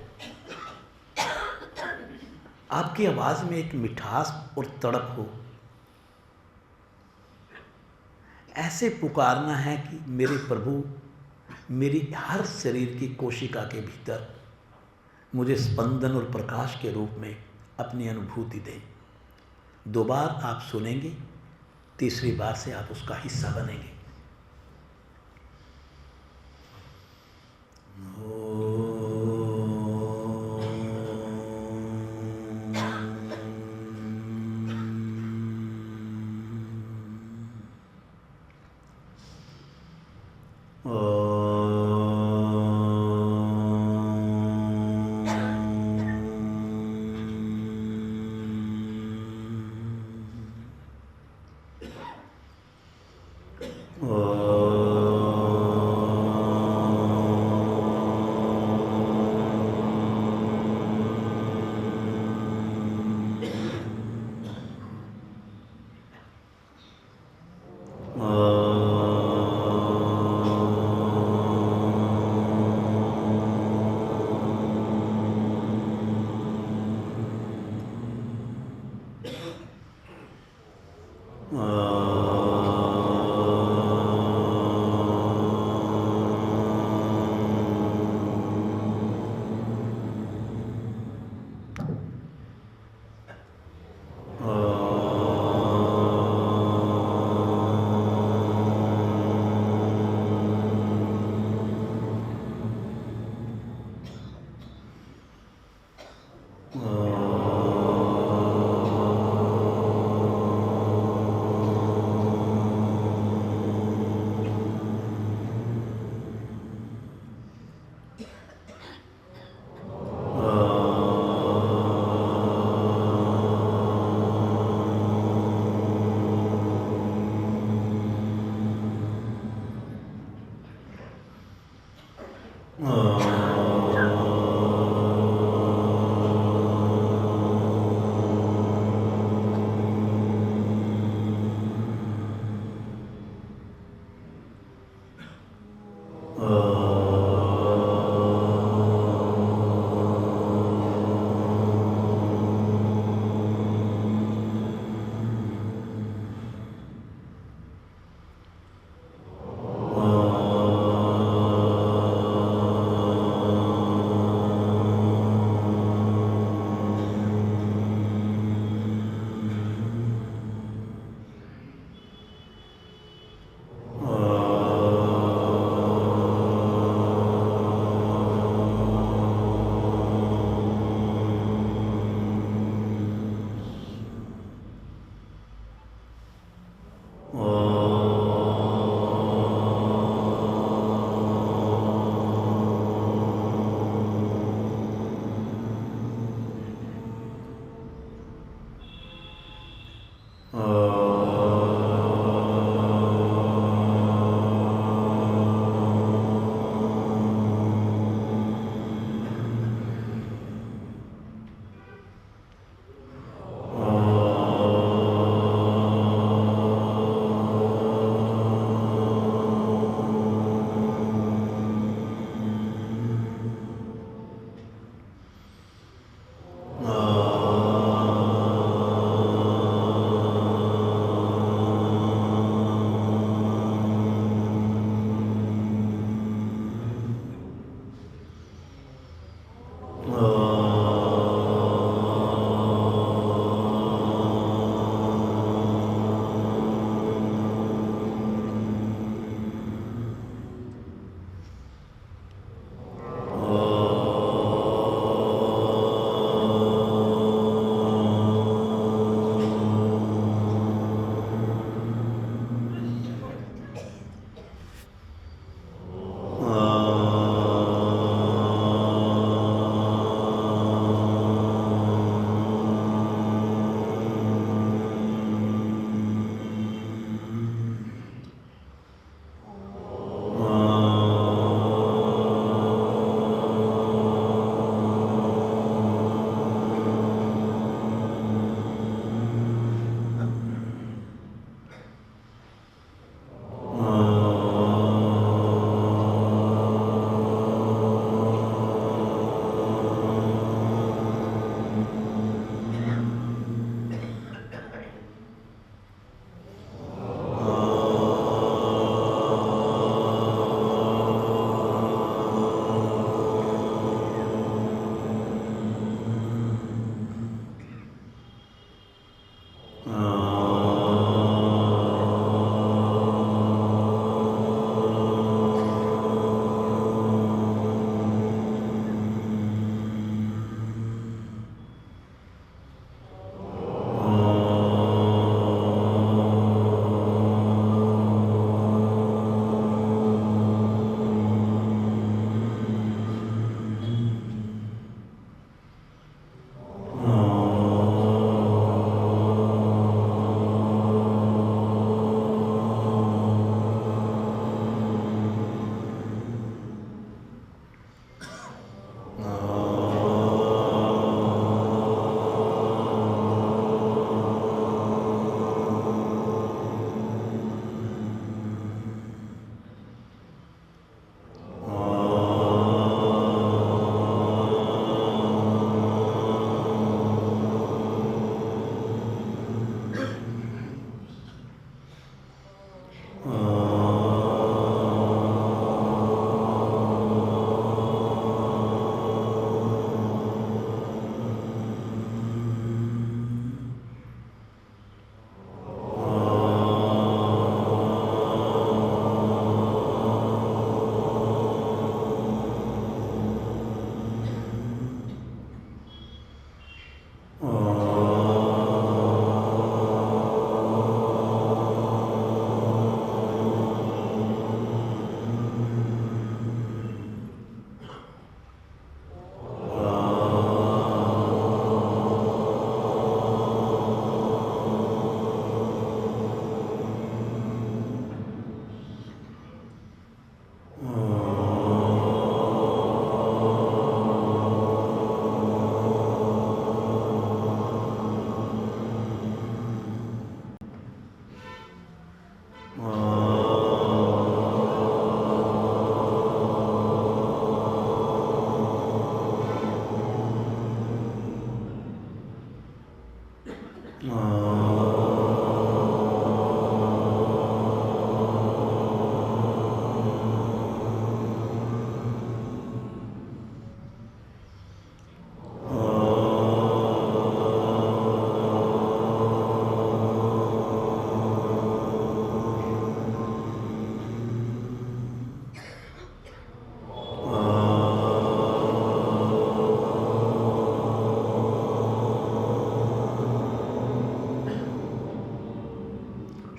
आपकी आवाज़ में एक मिठास और तड़प हो। ऐसे पुकारना है कि मेरे प्रभु मेरी हर शरीर की कोशिका के भीतर मुझे स्पंदन और प्रकाश के रूप में अपनी अनुभूति दें। 2 बार आप सुनेंगे, तीसरी बार से आप उसका हिस्सा बनेंगे।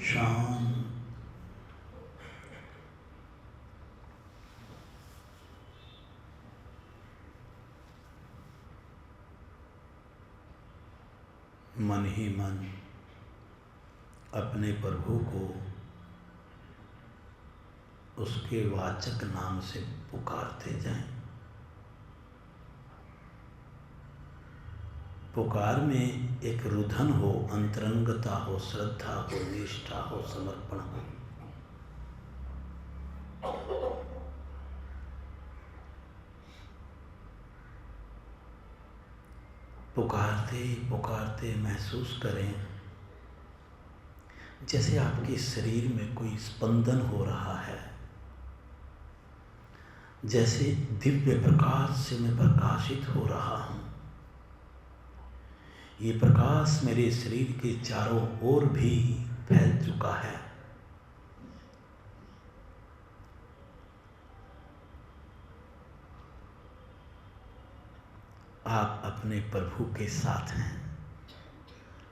शाम। मन ही मन अपने प्रभु को उसके वाचक नाम से पुकारते जाएं। पुकार में एक रुधन हो, अंतरंगता हो, श्रद्धा हो, निष्ठा हो, समर्पण हो। पुकारते पुकारते महसूस करें जैसे आपके शरीर में कोई स्पंदन हो रहा है, जैसे दिव्य प्रकाश से मैं प्रकाशित हो रहा हूँ। ये प्रकाश मेरे शरीर के चारों ओर भी फैल चुका है। आप अपने प्रभु के साथ हैं,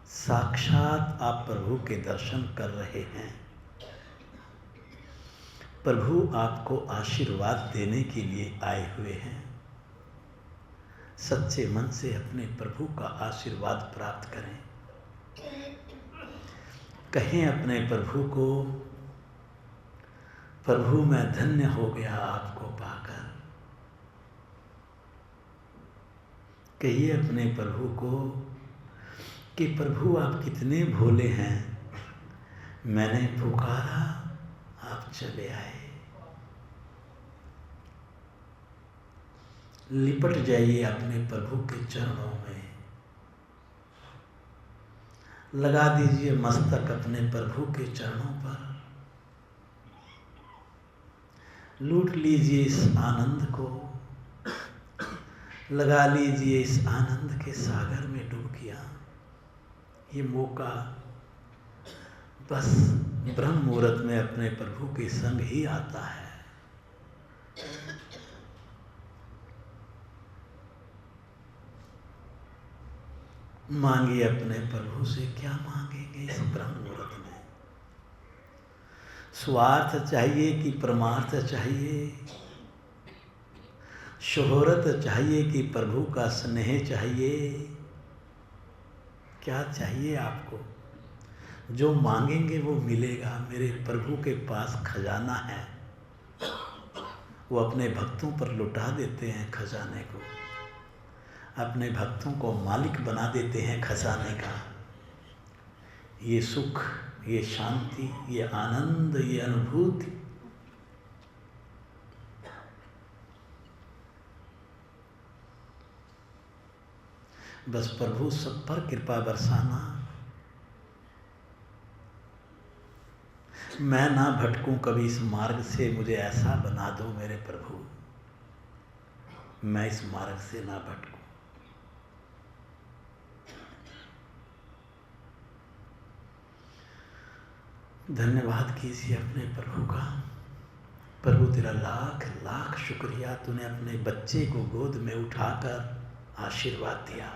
साक्षात आप प्रभु के दर्शन कर रहे हैं। प्रभु आपको आशीर्वाद देने के लिए आए हुए हैं। सच्चे मन से अपने प्रभु का आशीर्वाद प्राप्त करें। कहें अपने प्रभु को, प्रभु मैं धन्य हो गया आपको पाकर। कहिए अपने प्रभु को कि प्रभु आप कितने भोले हैं, मैंने पुकारा आप चले आए। लिपट जाइए अपने प्रभु के चरणों में, लगा दीजिए मस्तक अपने प्रभु के चरणों पर। लूट लीजिए इस आनंद को, लगा लीजिए इस आनंद के सागर में डुबकियां। ये मौका बस ब्रह्म मुहूर्त में अपने प्रभु के संग ही आता है। मांगिए अपने प्रभु से, क्या मांगेंगे इस ब्रह्म मुहूर्त में? स्वार्थ चाहिए कि परमार्थ चाहिए? शोहरत चाहिए कि प्रभु का स्नेह चाहिए? क्या चाहिए आपको? जो मांगेंगे वो मिलेगा। मेरे प्रभु के पास खजाना है, वो अपने भक्तों पर लुटा देते हैं खजाने को, अपने भक्तों को मालिक बना देते हैं खजाने का। ये सुख, ये शांति, ये आनंद, ये अनुभूति बस प्रभु सब पर कृपा बरसाना। मैं ना भटकूं कभी इस मार्ग से, मुझे ऐसा बना दो मेरे प्रभु, मैं इस मार्ग से ना भटकूं। धन्यवाद कीजिए अपने प्रभु का। प्रभु तेरा लाख लाख शुक्रिया, तूने अपने बच्चे को गोद में उठाकर आशीर्वाद दिया।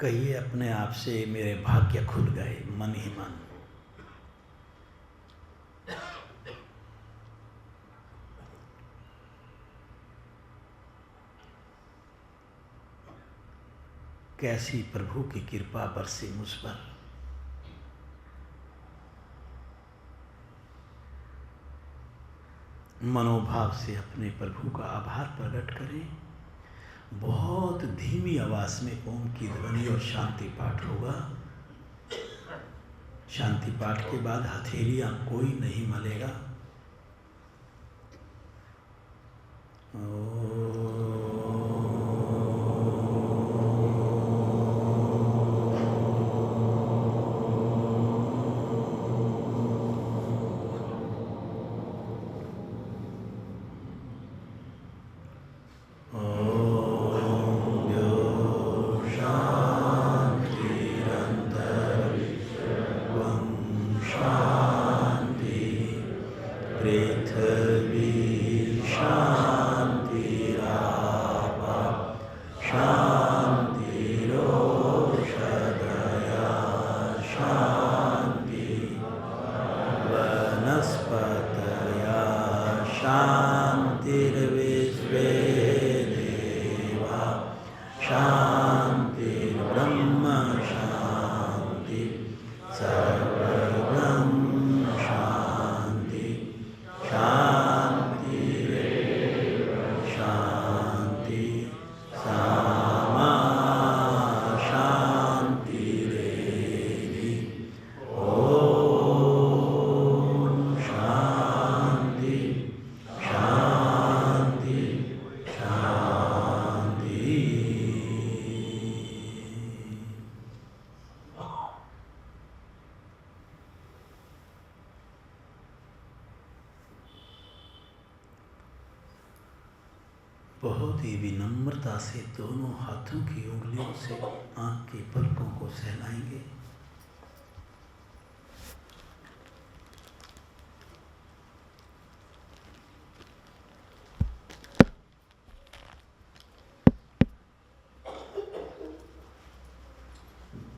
कहिए अपने आप से मेरे भाग्य खुल गए मन ही मन। कैसी प्रभु की कृपा बरसी मुझ पर। मनोभाव से अपने प्रभु का आभार प्रकट करें। बहुत धीमी आवाज में ओम की ध्वनि और शांति पाठ होगा। शांति पाठ के बाद हथेलियां कोई नहीं मलेगा। बहुत ही विनम्रता से दोनों हाथों की उंगलियों से आंख की पलकों